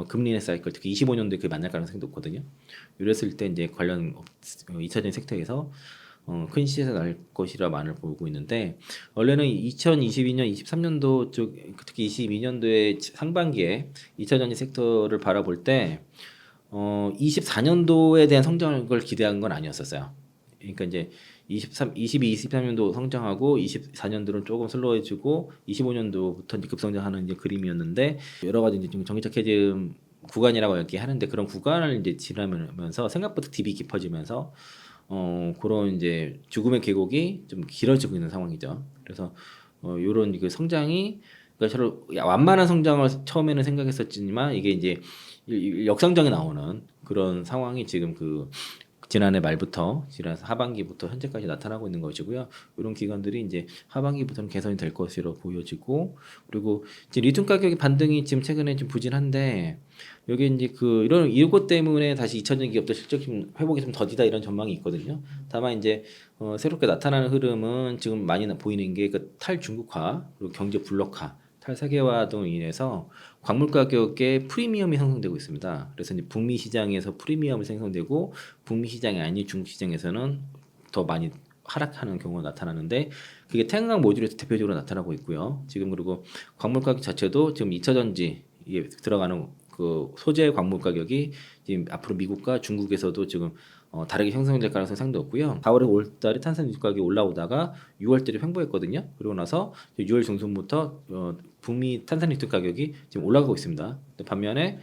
Speaker 1: 금리 인하 사이클 특히 25년도에 그게 만날 가능성이 높거든요. 이랬을 때 이제 관련 2차전 섹터에서 큰 시세가 날 것이라만을 보고 있는데 원래는 2022년, 23년도 쪽 특히 22년도에 상반기에 2차전지 섹터를 바라볼 때 24년도에 대한 성장을 기대한 건 아니었었어요. 그러니까 이제 23년도 성장하고 24년도는 조금 슬로워지고 25년도부터 이제 급성장하는 이제 그림이었는데 여러 가지 이제 좀 전기차 캐즘 구간이라고 얘기하는데 그런 구간을 이제 지나면서 생각보다 딥이 깊어지면서 그런 이제 죽음의 계곡이 좀 길어지고 있는 상황이죠. 그래서 요런 그 성장이 그러니까 서로 완만한 성장을 처음에는 생각했었지만 이게 이제 역성장이 나오는 그런 상황이 지금 지난해 말부터 지난 하반기부터 현재까지 나타나고 있는 것이고요. 이런 기관들이 이제 하반기부터는 개선이 될 것으로 보여지고 그리고 이제 리튬 가격의 반등이 지금 최근에 좀 부진한데 여기 이제 이것 때문에 다시 2차전 기업들 실적 회복이 좀 더디다 이런 전망이 있거든요. 다만 이제 새롭게 나타나는 흐름은 지금 많이 보이는 게 탈중국화 그리고 경제 블록화 탈세계화 등으로 인해서 광물 가격에 프리미엄이 형성되고 있습니다. 그래서 이제 북미 시장에서 프리미엄이 생성되고 북미 시장이 아닌 중국 시장에서는 더 많이 하락하는 경우가 나타나는데 그게 태양광 모듈에서 대표적으로 나타나고 있고요. 지금 그리고 광물 가격 자체도 지금 2차 전지에 들어가는 그 소재 광물 가격이 지금 앞으로 미국과 중국에서도 지금 다르게 형성될 가능성이 상당히 높고요. 4월에 5월달에 탄산유수 가격이 올라오다가 6월달에 횡보했거든요. 그러고 나서 6월 중순부터 북미 탄산유수 가격이 지금 올라가고 있습니다. 반면에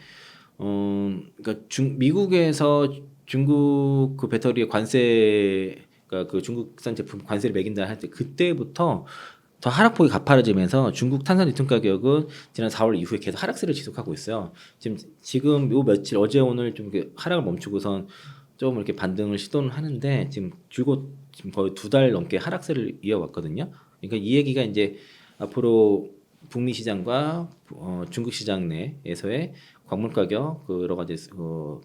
Speaker 1: 그러니까 미국에서 중국 그 배터리의 관세 그러니까 그 중국산 제품 관세를 매긴다 할 때 그때부터 더 하락폭이 가파라지면서 중국 탄산 리튬 가격은 지난 4월 이후에 계속 하락세를 지속하고 있어요. 지금 요 며칠 어제 오늘 좀 하락을 멈추고선 좀 이렇게 반등을 시도는 하는데 지금 거의 2달 넘게 하락세를 이어왔거든요. 그러니까 이 얘기가 이제 앞으로 북미 시장과 중국 시장 내에서의 광물 가격, 여러 가지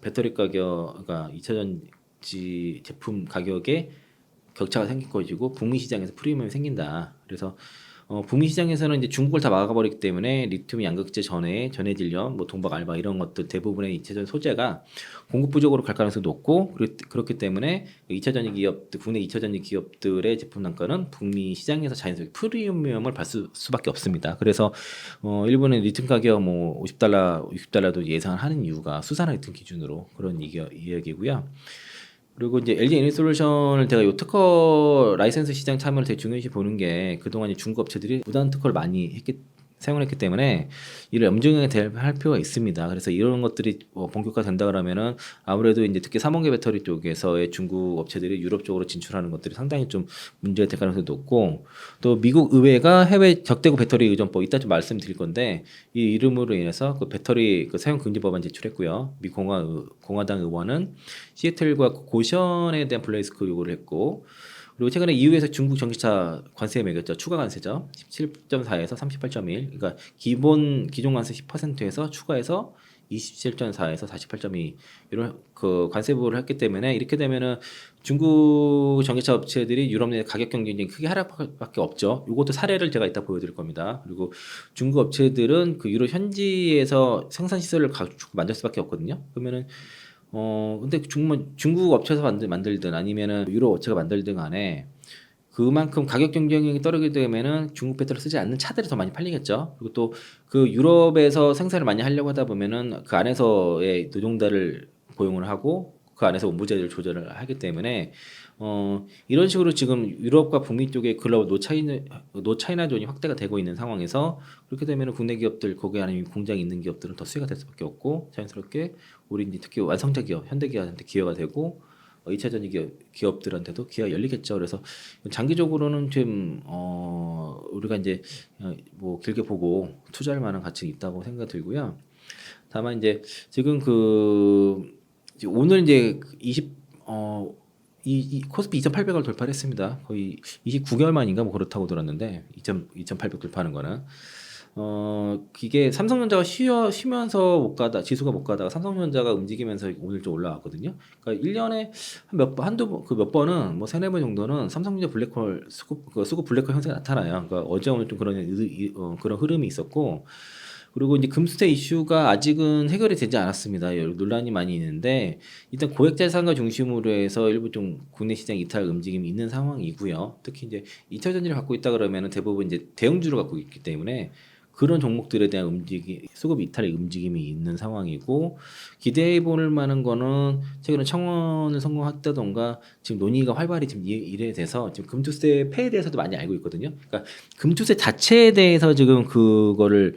Speaker 1: 배터리 가격, 그러니까 2차전지 제품 가격에 격차가 생길 것이고 북미 시장에서 프리미엄이 생긴다. 그래서 북미 시장에서는 이제 중국을 다 막아버리기 때문에 리튬 양극재 전해질염, 뭐 동박 알바 이런 것들 대부분의 2차전 소재가 공급 부족으로 갈 가능성이 높고 그렇기 때문에 2차전지 기업들 국내 2차전지 기업들의 제품 단가는 북미 시장에서 자연스럽게 프리미엄을 받을 수밖에 없습니다. 그래서 일본의 리튬 가격 뭐 $50, $60도 예상하는 이유가 수산화 리튬 기준으로 그런 이야기고요. 그리고 이제 LG 에너지솔루션을 제가 요 특허 라이센스 시장 참여를 되게 중요시 보는 게 그동안 중국 업체들이 무단 특허를 많이 사용을 했기 때문에 이를 엄중하게 대할 필요가 있습니다. 그래서 이런 것들이 본격화된다 그러면은 아무래도 이제 특히 삼원계 배터리 쪽에서의 중국 업체들이 유럽 쪽으로 진출하는 것들이 상당히 좀 문제가 될 가능성이 높고 또 미국 의회가 해외 적대국 배터리 의존법 이따 좀 말씀드릴 건데 이 이름으로 인해서 그 배터리 사용 금지 법안 제출했고요. 미 공화당 의원은 시애틀과 고션에 대한 블레이스크 요구를 했고 그리고 최근에 EU에서 중국 전기차 관세 매겼죠. 추가 관세죠. 17.4에서 38.1. 그러니까 기존 관세 10%에서 추가해서 27.4에서 48.2 이런 그 관세 부호를 했기 때문에 이렇게 되면은 중국 전기차 업체들이 유럽 내 가격 경쟁이 크게 하락밖에 없죠. 이것도 사례를 제가 이따 보여드릴 겁니다. 그리고 중국 업체들은 그 유럽 현지에서 생산 시설을 가지고 만들 수밖에 없거든요. 그러면은 근데 중국 업체에서 만들든 아니면은 유럽 업체가 만들든 간에 그만큼 가격 경쟁력이 떨어지게 되면은 중국 배터리를 쓰지 않는 차들이 더 많이 팔리겠죠. 그리고 또 그 유럽에서 생산을 많이 하려고 하다 보면은 그 안에서의 노동자를 고용을 하고 그 안에서 원부재를 조절을 하기 때문에 이런 식으로 지금 유럽과 북미 쪽에 글로벌 노차이나 존이 확대가 되고 있는 상황에서 그렇게 되면은 국내 기업들 거기 안에 공장이 있는 기업들은 더 수혜가 될 수밖에 없고 자연스럽게 우리 이제 특히 완성차 기업, 현대기아한테 기여가 되고 2차 전지 기업들한테도 기회가 열리겠죠. 그래서 장기적으로는 좀 우리가 이제 뭐 길게 보고 투자할 만한 가치가 있다고 생각 들고요. 다만 이제 지금 이제 오늘 이제 20이 코스피 2,800을 돌파를 했습니다. 거의 29개월 만인가 뭐 그렇다고 들었는데 2,800 돌파하는 거는 이게 삼성전자가 쉬면서 못 가다 지수가 못 가다가 삼성전자가 움직이면서 오늘 좀 올라왔거든요. 그러니까 1년에 몇 번은 뭐 세네 번 정도는 삼성전자 블랙홀 수급 블랙홀 현상이 나타나요. 그러니까 어제 오늘 좀 그런 흐름이 있었고 그리고 이제 금수대 이슈가 아직은 해결이 되지 않았습니다. 논란이 많이 있는데 일단 고액 자산가 중심으로 해서 일부 좀 국내 시장 이탈 움직임이 있는 상황이고요. 특히 이제 이탈 전지를 갖고 있다 그러면은 대부분 이제 대형주를 갖고 있기 때문에 그런 종목들에 대한 수급 이탈의 움직임이 있는 상황이고 기대해 볼 만한 거는 최근에 청원을 성공했다던가 지금 논의가 활발히 지금 일에 돼서 지금 금투세 폐에 대해서도 많이 알고 있거든요. 그러니까 금투세 자체에 대해서 지금 그거를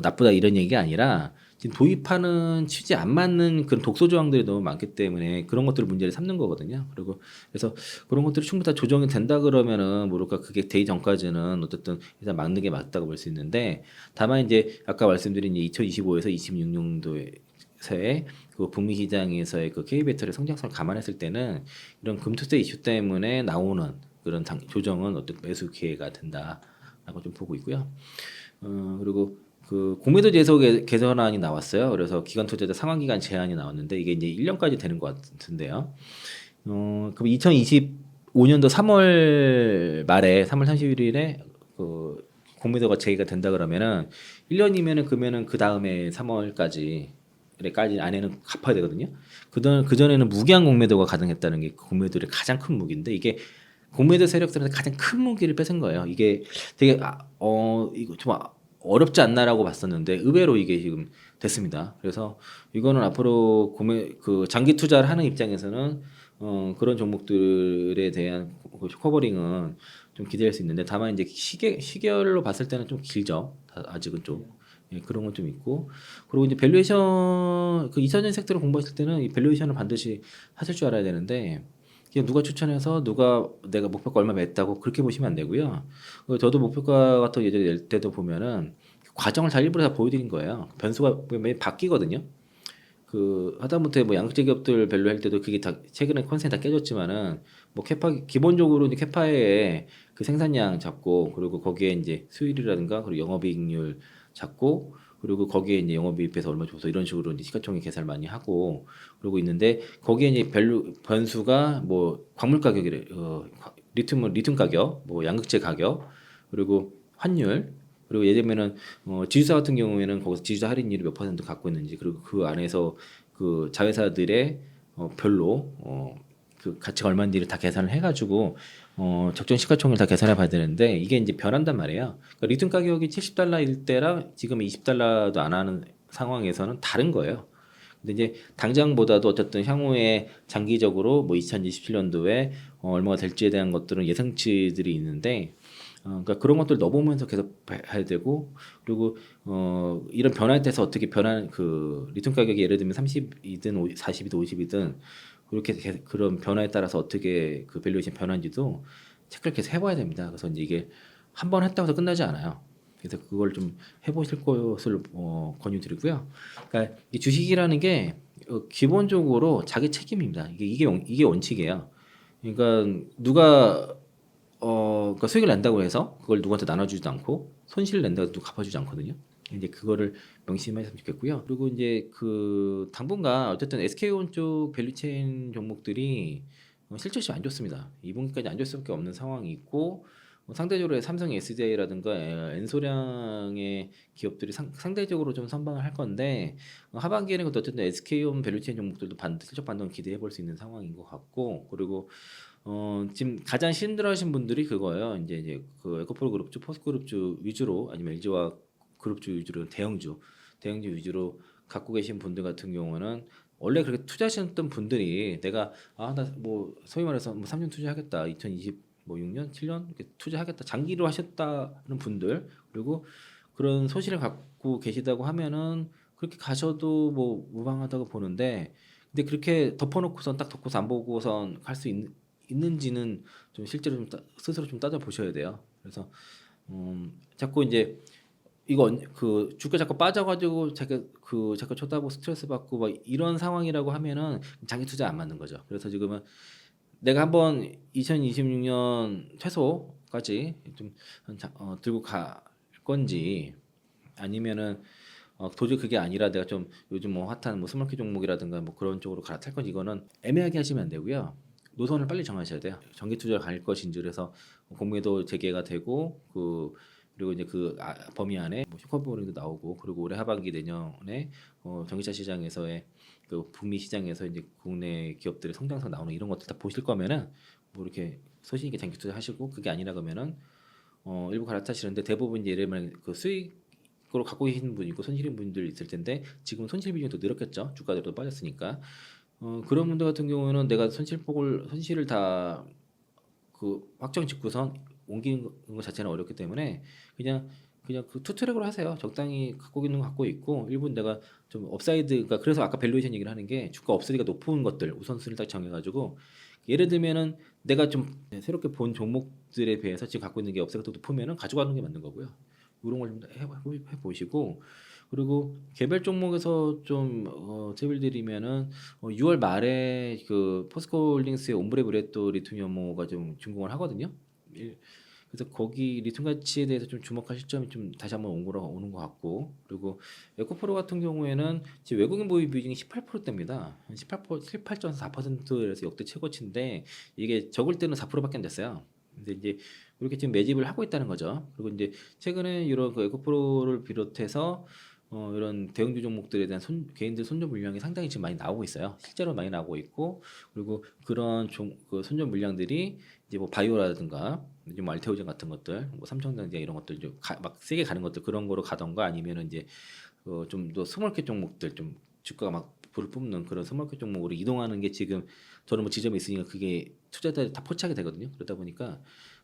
Speaker 1: 나쁘다 이런 얘기가 아니라 지금 도입하는 취지에 안 맞는 그런 독소 조항들이 너무 많기 때문에 그런 것들을 문제를 삼는 거거든요. 그리고 그래서 그런 것들이 충분히 다 조정이 된다 그러면은 뭐랄까 그게 되기 전까지는 어쨌든 일단 막는 게 맞다고 볼 수 있는데 다만 이제 아까 말씀드린 2025에서 26년도에 그 북미 시장에서의 그 K 배터리 성장성을 감안했을 때는 이런 금투세 이슈 때문에 나오는 그런 조정은 어떤 매수 기회가 된다라고 좀 보고 있고요. 그리고 그 공매도 제소 개선안이 나왔어요. 그래서 기관 투자자 상환 기간 제한이 나왔는데 이게 이제 1년까지 되는 것 같은데요. 그럼 2025년도 3월 말에 3월 31일에 그 공매도가 제기가 된다 그러면은 1년이면은 그러면은 그 다음에 3월까지 안에는 갚아야 되거든요. 그 전에는 무기한 공매도가 가능했다는 게 공매도의 가장 큰 무기인데 이게 공매도 세력들한테 가장 큰 무기를 뺏은 거예요. 이게 되게 이거 좀 어렵지 않나라고 봤었는데 의외로 이게 지금 됐습니다. 그래서 이거는 앞으로 장기 투자를 하는 입장에서는 그런 종목들에 대한 커버링은 좀 기대할 수 있는데 다만 이제 시계열로 봤을 때는 좀 길죠. 아직은 좀. 예, 그런 건 좀 있고 그리고 이제 밸류에이션 그 이사전 섹터를 공부하실 때는 이 밸류에이션을 반드시 하실 줄 알아야 되는데 그냥 누가 추천해서 내가 목표가 얼마 냈다고 그렇게 보시면 안 되고요. 저도 목표가 같은 예전에 낼 때도 보면은 과정을 다 일부러 다 보여드린 거예요. 변수가 매일 바뀌거든요. 그 하다못해 뭐 양극재 기업들 밸류 할 때도 그게 다 최근에 컨센이 다 깨졌지만은 뭐 기본적으로 이제 캐파에 그 생산량 잡고 그리고 거기에 이제 수율이라든가 그리고 영업이익률 잡고 그리고 거기에 이제 영업이익에서 얼마 줘서 이런 식으로 이제 시가총액 계산을 많이 하고 그러고 있는데 거기에 이제 변수가 뭐 광물 가격이래 리튬 가격 뭐 양극재 가격 그리고 환율 그리고 예를 들면은 지주사 같은 경우에는 거기서 지주사 할인율이 몇 퍼센트 갖고 있는지 그리고 그 안에서 그 자회사들의 별로 그 가치가 얼마인지를 다 계산을 해가지고 적정 시가총액을 다 계산해 봐야 되는데 이게 이제 변한단 말이에요. 그러니까 리튬 가격이 70달러일 때랑 지금 20달러도 안 하는 상황에서는 다른 거예요. 근데 이제 당장보다도 어쨌든 향후에 장기적으로 뭐 2027년도에 얼마가 될지에 대한 것들은 예상치들이 있는데 그러니까 그런 것들 넣어보면서 계속 해야 되고 그리고 이런 변화에 대해서 어떻게 변한 그 리튬 가격이 예를 들면 30이든 40이든 50이든 그렇게 그런 변화에 따라서 어떻게 그 밸류에이션 변화인지도 체크를 계속 해봐야 됩니다. 그래서 이제 이게 한 번 했다고 해서 끝나지 않아요. 그래서 그걸 좀 해보실 것을 권유드리고요. 그러니까 이 주식이라는 게 기본적으로 자기 책임입니다. 이게 원칙이에요. 그러니까 누가 그러니까 수익을 낸다고 해서 그걸 누구한테 나눠주지도 않고 손실을 낸다고 해서 누가 갚아주지 않거든요. 이제 그거를 명심하셨으면 좋겠고요. 그리고 이제 그 당분간 어쨌든 SK온 쪽 밸류체인 종목들이 실적이 안 좋습니다. 2분기까지 안 좋을 수밖에 없는 상황이 있고 상대적으로 삼성 SDI라든가 엔소량의 기업들이 상대적으로 좀 선방을 할 건데 하반기에는 어쨌든 SK온 밸류체인 종목들도 실적 반등을 기대해 볼 수 있는 상황인 것 같고 그리고 지금 가장 힘들어하신 분들이 그거예요. 이제 그 에코프로 그룹주, 포스그룹주 위주로 아니면 LG화 그룹주 위주로 대형주 위주로 갖고 계신 분들 같은 경우는 원래 그렇게 투자하셨던 분들이 내가 나 뭐 소위 말해서 뭐 3년 투자하겠다, 2020 뭐 6년, 7년 이렇게 투자하겠다 장기로 하셨다는 분들 그리고 그런 소실을 갖고 계시다고 하면은 그렇게 가셔도 뭐 무방하다고 보는데 근데 그렇게 덮어놓고선 딱 덮고서 안 보고선 갈 수 있는지는 좀 실제로 스스로 좀 따져 보셔야 돼요. 그래서 자꾸 이제 그 주가 자꾸 빠져가지고 자꾸 쳐다보고 스트레스 받고 막 이런 상황이라고 하면은 장기 투자 안 맞는 거죠. 그래서 지금은 내가 한번 2026년 최소까지 좀 들고 갈 건지 아니면은 도저히 그게 아니라 내가 좀 요즘 뭐 핫한 뭐 스몰캡 종목이라든가 뭐 그런 쪽으로 갈아탈 건지 이거는 애매하게 하시면 안 되고요. 노선을 빨리 정하셔야 돼요. 정기 투자를 갈 것인지 그래서 공매도 재개가 되고 그리고 이제 범위 안에 뭐 슈퍼보링도 나오고 그리고 올해 하반기 내년에 전기차 시장에서의 그 북미 시장에서 이제 국내 기업들의 성장성 나오는 이런 것들 다 보실 거면은 뭐 이렇게 소신 있게 장기 투자하시고 그게 아니라 그러면은 일부 갈아타시는데 대부분 이제 예를 들면 그 수익으로 갖고 계시는 분 있고 손실인 분들 있을 텐데 지금 손실 비중이 또 늘었겠죠. 주가들도 빠졌으니까. 그런 분들 같은 경우는 내가 손실을 다 그 확정 짓고선 옮기는 것 자체는 어렵기 때문에 그냥 그 투트랙으로 하세요. 적당히 갖고 있는 거 갖고 있고 일본 내가 좀 업사이드가 그래서 아까 밸류에이션 얘기를 하는 게 주가 업사이드가 높은 것들 우선순위를 딱 정해가지고 예를 들면은 내가 좀 새롭게 본 종목들에 비해서 지금 갖고 있는 게 업사이드가 더 높으면은 가져가는 게 맞는 거고요. 이런 걸 좀 해보시고 그리고 개별 종목에서 좀 팁을 드리면은 6월 말에 그 포스코홀딩스의 옴브레 브레또 리튬 연모가 좀 준공을 하거든요. 그래서 거기 리튬 가치에 대해서 좀 주목할 시점이 좀 다시 한번 오는 것 같고 그리고 에코프로 같은 경우에는 지금 외국인 보유 비중이 18%대입니다. 18.4%에서 역대 최고치인데 이게 적을 때는 4%밖에 안 됐어요. 근데 이제 이렇게 지금 매집을 하고 있다는 거죠. 그리고 이제 최근에 이런 그 에코프로를 비롯해서 이런 대형주 종목들에 대한 개인들 손절 물량이 상당히 지금 많이 나오고 있어요. 실제로 많이 나오고 있고 그리고 그런 그 손절 물량들이 이제 뭐 바이오라든가 좀 알테오젠 같은 것들, 뭐 삼성전자 이런 것들 막 세게 가는 것들 그런 거로 가던가 아니면은 이제 좀 더 스몰캡 종목들 좀 주가가 막 불을 뿜는 그런 스몰캡 종목으로 이동하는 게 지금 저는 뭐 지점이 있으니까 그게 투자자들이 다 포착이 되거든요. 그러다 보니까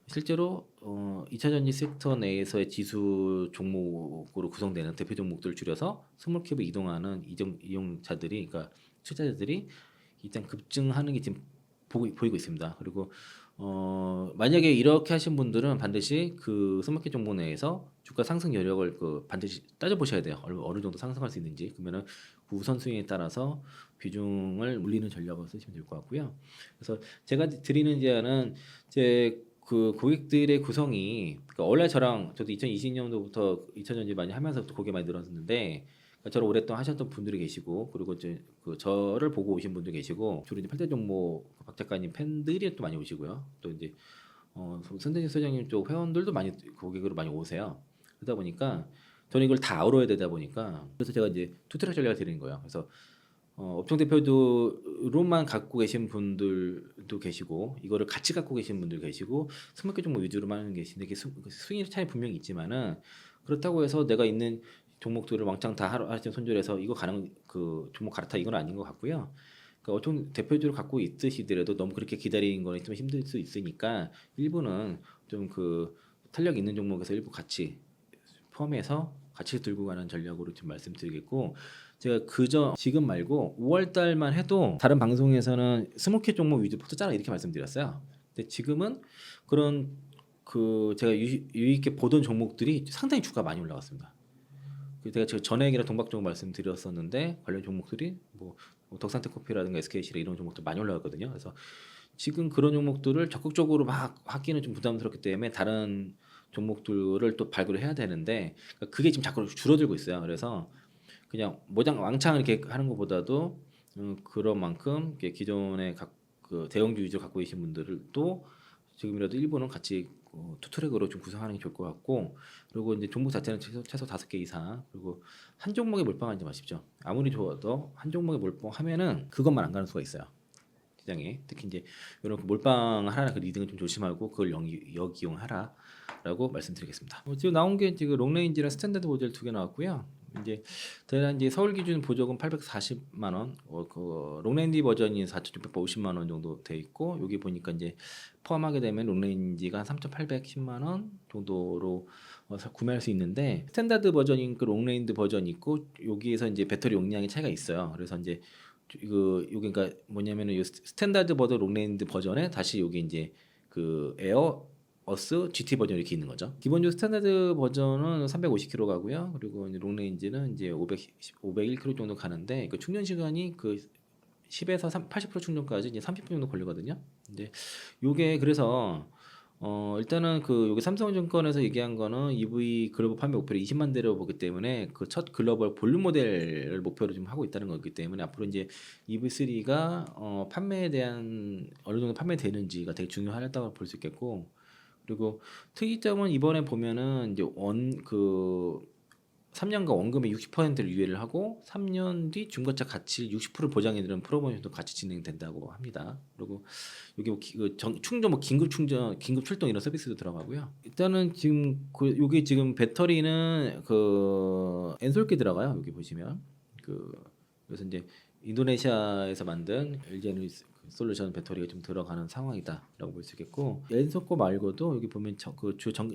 Speaker 1: 실제로 2차 전지 섹터 내에서의 지수 종목으로 구성되는 대표 종목들을 줄여서 스몰캡에 이동하는 이용자들이 그러니까 투자자들이 일단 급증하는 게 지금 보이고 있습니다. 그리고 만약에 이렇게 하신 분들은 반드시 그 스몰캡 종목 내에서 주가 상승 여력을 반드시 따져보셔야 돼요. 어느 정도 상승할 수 있는지. 그러면은 그 우선순위에 따라서 비중을 물리는 전략을 쓰시면 될 것 같고요. 그래서 제가 드리는 제안은 제 그 고객들의 구성이 그러니까 원래 저도 2020년도부터 2000년대 많이 하면서부터 고객 많이 늘었는데 그러니까 저를 오랫동안 하셨던 분들이 계시고 그리고 이제 그 저를 보고 오신 분도 계시고 주로 이제 8대 종목 박 작가님 팬들이 또 많이 오시고요. 또 이제 선대진 소장님 쪽 회원들도 많이 고객으로 많이 오세요. 그러다 보니까 저는 이걸 다 알아야 되다 보니까 그래서 제가 이제 투트랙 전략을 드리는 거예요. 그래서 업종 대표로만 갖고 계신 분들도 계시고 이거를 같이 갖고 계신 분들 계시고 스몰캡 종목 위주로만 하는 계신데 이게 수익 차이 분명히 있지만은 그렇다고 해서 내가 있는 종목들을 왕창 다 하루 손절해서 이거 가는 그 종목 갈아타 이건 아닌 것 같고요. 그러니까 업종 대표주를 갖고 있으시더라도 너무 그렇게 기다리는 거는 좀 힘들 수 있으니까 일부는 좀 그 탄력 있는 종목에서 일부 같이 포함해서 같이 들고 가는 전략으로 좀 말씀드리겠고 제가 지금 말고 5월 달만 해도 다른 방송에서는 스몰캡 종목 위주 포트 짜라 이렇게 말씀드렸어요. 근데 지금은 그런 제가 유익게 보던 종목들이 상당히 주가 많이 올라갔습니다. 제가 전에 얘기랑 동박종 말씀드렸었는데 관련 종목들이 뭐 덕산테커피라든가 SKC라 이런 종목들 많이 올라갔거든요. 그래서 지금 그런 종목들을 적극적으로 막 하기는 좀 부담스럽기 때문에 다른 종목들을 또 발굴을 해야 되는데 그러니까 그게 지금 자꾸 줄어들고 있어요. 그래서 그냥 모장 왕창 이렇게 하는 것보다도 그런 만큼 이렇게 기존의 그 대형주 위주 갖고 계신 분들도 지금이라도 일부는 같이 투트랙으로 좀 구성하는 게 좋을 것 같고, 그리고 이제 종목 자체는 최소 5개 이상, 그리고 한 종목에 몰빵하지 마십시오. 아무리 좋아도 한 종목에 몰빵하면은 그것만 안 가는 수가 있어요. 시장에 특히 이제 이런 몰빵하라는 그 리딩을 좀 조심하고 그걸 역이용하라라고 말씀드리겠습니다. 지금 나온 게 지금 롱레인지랑 스탠다드 모델 2개 나왔고요. 이제 대략 이제 서울 기준 보조금 840만 원, 그 롱레인지 버전이 4,650만 원 정도 돼 있고, 여기 보니까 이제 포함하게 되면 롱레인지가 한 3,810만 원 정도로 구매할 수 있는데, 스탠다드 버전인 그 롱레인지 버전이 있고 여기에서 이제 배터리 용량의 차이가 있어요. 그래서 이제 요게 그러니까 뭐냐면은 요 스탠다드 버전 롱레인지 버전에 다시 요게 이제 그 에어 어스 GT 버전 이렇게 있는 거죠. 기본적으로 스탠다드 버전은 350km 가고요. 그리고 이제 롱레인지는 이제 501km 정도 가는데 그 충전 시간이 그 10에서 80% 충전까지 이제 30분 정도 걸리거든요. 이제 요게 그래서 일단은 그 여기 삼성증권에서 얘기한 거는 EV 글로벌 판매 목표를 20만 대로 보기 때문에 그 첫 글로벌 볼륨 모델을 목표로 좀 하고 있다는 거기 때문에 앞으로 이제 EV3가 판매에 대한 어느 정도 판매되는지가 되게 중요하다고 볼 수 있겠고, 그리고 특이점은 이번에 보면은 이제 그 3년간 원금의 60%를 유예를 하고 3년 뒤 중고차 가치 60% 보장해 드리는 프로모션도 같이 진행된다고 합니다. 그리고 여기 충전 긴급 충전, 긴급 출동 이런 서비스도 들어가고요. 일단은 지금 여기 지금 배터리는 그 엔솔기 들어가요. 여기 보시면 그래서 이제 인도네시아에서 만든 LG 에너지 솔루션 배터리가 좀 들어가는 상황이다라고 볼 수 있겠고, 엔소코 말고도 여기 보면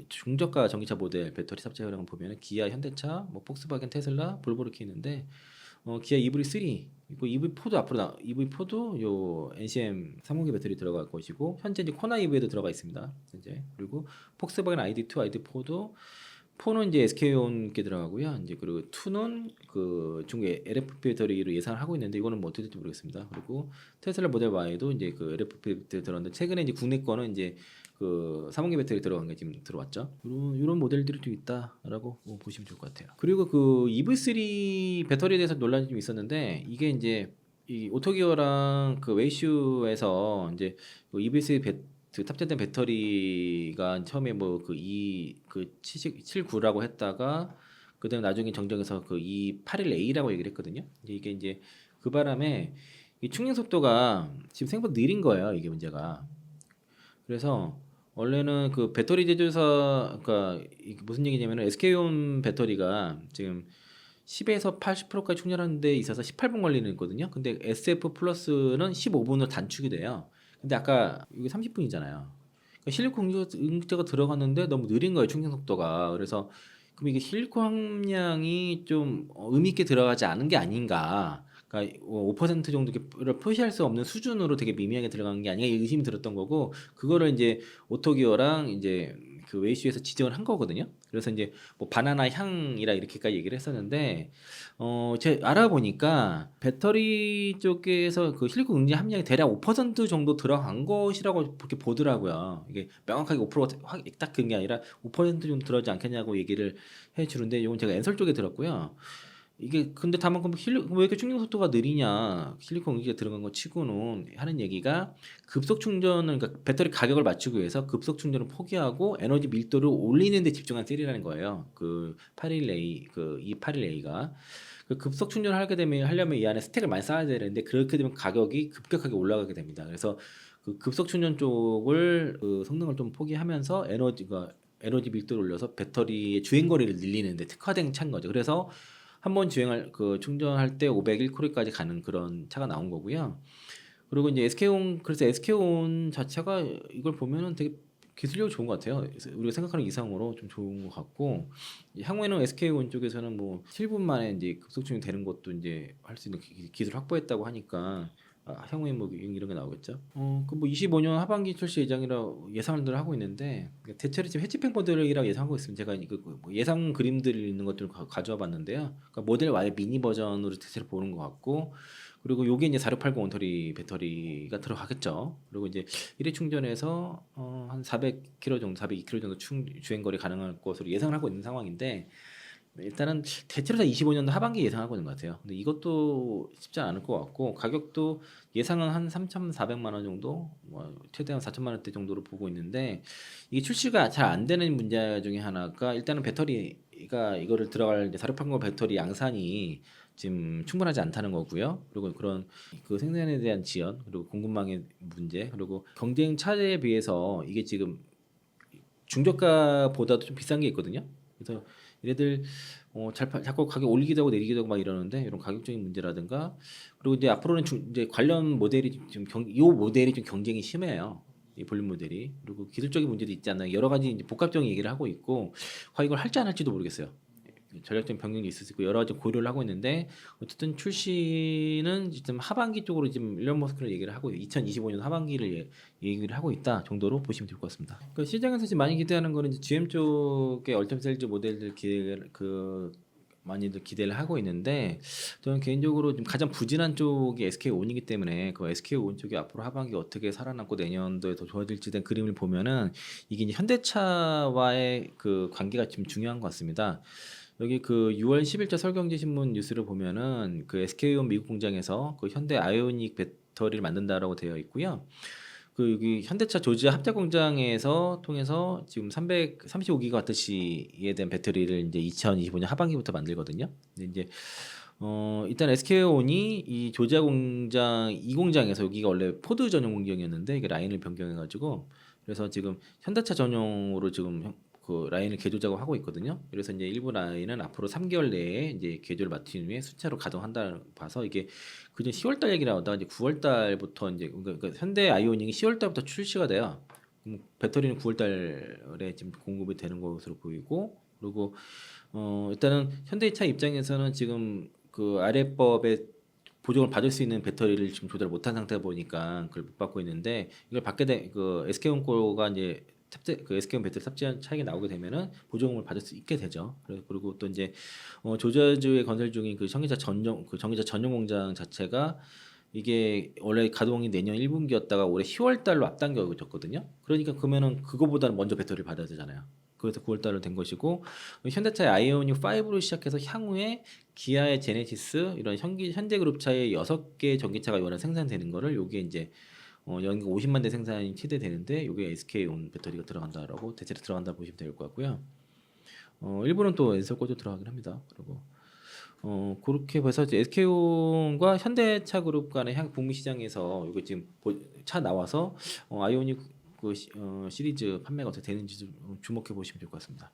Speaker 1: 중저가 전기차 모델 배터리 탑재 효량을 보면 기아, 현대차, 뭐 폭스바겐, 테슬라, 볼보 이렇게 있는데 기아 EV3 그리고 EV4도 앞으로 EV4도 요 NCM 3공기 배터리 들어갈 것이고, 현재 이제 코나 EV에도 들어가 있습니다. 현재. 그리고 폭스바겐 ID2, ID4도 4는 이제 SK온 게 들어가고요. 이제 그리고 2는 그 중국의 LFP 배터리로 예상을 하고 있는데 이거는 뭐 어떻게 될지 모르겠습니다. 그리고 테슬라 모델 Y도 이제 그 LFP 배터리 들어갔는데 최근에 이제 국내 거는 이제 그 3원기 배터리 들어간 게 지금 들어왔죠. 이런 모델들이 좀 있다라고 뭐 보시면 좋을 것 같아요. 그리고 그 EV3 배터리에 대해서 논란이 좀 있었는데, 이게 이제 이 오토기어랑 그 웨이슈에서 이제 그 EV3 그 탑재된 배터리가 처음에 뭐 그 79라고 했다가 그다음에 나중에 정정해서 그 281A라고 얘기를 했거든요. 이게 이제 그 바람에 이 충전 속도가 지금 생각보다 느린 거예요. 이게 문제가. 그래서 원래는 그 배터리 제조사, 그러니까 이게 무슨 얘기냐면 SK온 배터리가 지금 10에서 80%까지 충전하는 데 있어서 18분 걸리는 거든요. 근데 SF 플러스는 15분으로 단축이 돼요. 근데 아까 이게 30분이잖아요. 그러니까 실리콘 응급제가 들어갔는데 너무 느린 거예요, 충전 속도가. 그래서 그럼 이게 실리콘 함량이 좀 의미 있게 들어가지 않은 게 아닌가. 그러니까 5% 정도를 표시할 수 없는 수준으로 되게 미미하게 들어간 게 아닌가, 이 의심이 들었던 거고, 그거를 이제 오토기어랑 이제 그 웨이슈에서 지정을 한 거거든요. 그래서 이제 뭐 바나나 향이라 이렇게까지 얘기를 했었는데, 제가 알아보니까 배터리 쪽에서 그 실리콘 응지 함량이 대략 5% 정도 들어간 것이라고 그렇게 보더라고요. 이게 명확하게 5%가 딱 그런 게 아니라 5% 정도 들어가지 않겠냐고 얘기를 해주는데, 이건 제가 엔솔 쪽에 들었고요. 이게 근데 다만 왜 이렇게 충전 속도가 느리냐, 실리콘 응지가 들어간 거 치고는 하는 얘기가, 급속 충전을, 그러니까 배터리 가격을 맞추기 위해서 급속 충전을 포기하고 에너지 밀도를 올리는 데 집중한 셀이라는 거예요. 그 81A, 그 281A가 그 급속 충전을 하려면 이 안에 스택을 많이 쌓아야 되는데, 그렇게 되면 가격이 급격하게 올라가게 됩니다. 그래서 그 급속 충전 쪽을 그 성능을 좀 포기하면서 에너지 밀도를 올려서 배터리의 주행 거리를 늘리는데 특화된 차인 거죠. 그래서 한번 충전할 때 501km까지 가는 그런 차가 나온 거고요. 그리고 이제 그래서 SK온 자체가 이걸 보면은 되게 기술력이 좋은 것 같아요. 우리가 생각하는 이상으로 좀 좋은 것 같고, 향후에는 SK온 쪽에서는 뭐 7분 만에 이제 급속 충전이 되는 것도 이제 할 수 있는 기술 확보했다고 하니까, 향후에 뭐 이런 게 나오겠죠. 그 뭐 25년 하반기 출시 예정이라 예상을 하고 있는데, 대체로 지금 해치팩 모델이라고 예상하고 있습니다. 제가 뭐 예상 그림들 있는 것들을 가져와 봤는데요. 그러니까 모델 Y 미니 버전으로 대체로 보는 것 같고, 그리고 요게 이제 4680 원터리 배터리가 들어가겠죠. 그리고 이제 일회 충전해서 한 400km 정도, 402km 정도 주행 거리 가능할 것으로 예상을 하고 있는 상황인데 일단은 대체로 다 25년도 하반기 예상하고 있는 것 같아요. 근데 이것도 쉽지 않을 것 같고 가격도 예상은 한 3,400만 원 정도, 뭐 최대한 4천만 원대 정도로 보고 있는데 이게 출시가 잘 안 되는 문제 중에 하나가 일단은 배터리가 이거를 들어갈 4680 배터리 양산이 지금 충분하지 않다는 거고요. 그리고 그런 그 생산에 대한 지연, 그리고 공급망의 문제, 그리고 경쟁 차제에 비해서 이게 지금 중저가보다도 좀 비싼 게 있거든요. 그래서 얘네들 자꾸 가격 올리기도 하고 내리기도 하고 막 이러는데 이런 가격적인 문제라든가 그리고 이제 앞으로는 이제 관련 모델이 요 모델이 좀 경쟁이 심해요. 이 볼륨 모델이. 그리고 기술적인 문제도 있지 않나 여러 가지 이제 복합적인 얘기를 하고 있고 과연 이걸 할지 안 할지도 모르겠어요. 전략적인 변경이 있을 수 있고 여러 가지 고려를 하고 있는데 어쨌든 출시는 지금 하반기 쪽으로 지금 일론 머스크를 얘기를 하고 2025년 하반기를 얘기를 하고 있다 정도로 보시면 될 것 같습니다. 그 시장에서 지금 많이 기대하는 거는 이제 GM 쪽의 얼텀셀즈 모델들 많이들 기대를 하고 있는데 저는 개인적으로 좀 가장 부진한 쪽이 SK온이기 때문에 그 SK온 쪽이 앞으로 하반기 어떻게 살아남고 내년도에 더 좋아질지 대한 그림을 보면은 이게 이제 현대차와의 그 관계가 좀 중요한 것 같습니다. 여기 그 6월 10일자 설경제신문 뉴스를 보면은 그 SK온 미국 공장에서 그 현대 아이오닉 배터리를 만든다라고 되어 있고요. 그 여기 현대차 조지아 합작 공장에서 통해서 지금 335기가와트시에 대한 배터리를 이제 2025년 하반기부터 만들거든요. 근데 이제 일단 SK온이 이 조지아 공장 이 공장에서 여기가 원래 포드 전용 공장이었는데 이게 라인을 변경해 가지고 그래서 지금 현대차 전용으로 지금 그 라인을 개조 작업하고 있거든요. 그래서 이제 일부 라인은 앞으로 3개월 내에 이제 개조를 마친 후에 수차로 가동한다 봐서 이게 그전 10월 달 얘기를 하다가 이제 9월 달부터 이제 그러니까 현대 아이오닉이 10월 달부터 출시가 돼요. 배터리는 9월 달에 지금 공급이 되는 것으로 보이고 그리고 일단은 현대차 입장에서는 지금 그 아래법에 보조를 받을 수 있는 배터리를 지금 조달 못한 상태다 보니까 그걸 못 받고 있는데 이걸 받게 된 그 SK온 거가 이제 그 SK온 배터리 탑재한 차익이 나오게 되면은 보조금을 받을 수 있게 되죠. 그리고 또 이제 조지아주에 건설 중인 그 전기차 전용 공장 자체가 이게 원래 가동이 내년 1분기였다가 올해 10월 달로 앞당겨졌거든요. 그러니까 그러면은 그거보다는 먼저 배터리를 받아야 되잖아요. 그래서 9월 달로 된 것이고 현대차의 아이오닉 5로 시작해서 향후에 기아의 제네시스 이런 현대그룹차의 6개 전기차가 이번에 생산되는 거를 요게 이제 연간 50만 대 생산이 최대되는데 요게 SK온 배터리가 들어간다라고 대체로 들어간다 보시면 될 것 같고요. 일부는 또 엔서 꽂아 들어가긴 합니다. 그리고 그렇게 해서 SK온과 현대차 그룹 간의 북미 시장에서 이거 지금 차 나와서 아이오닉 시리즈 판매가 어떻게 되는지 좀 주목해 보시면 될 것 같습니다.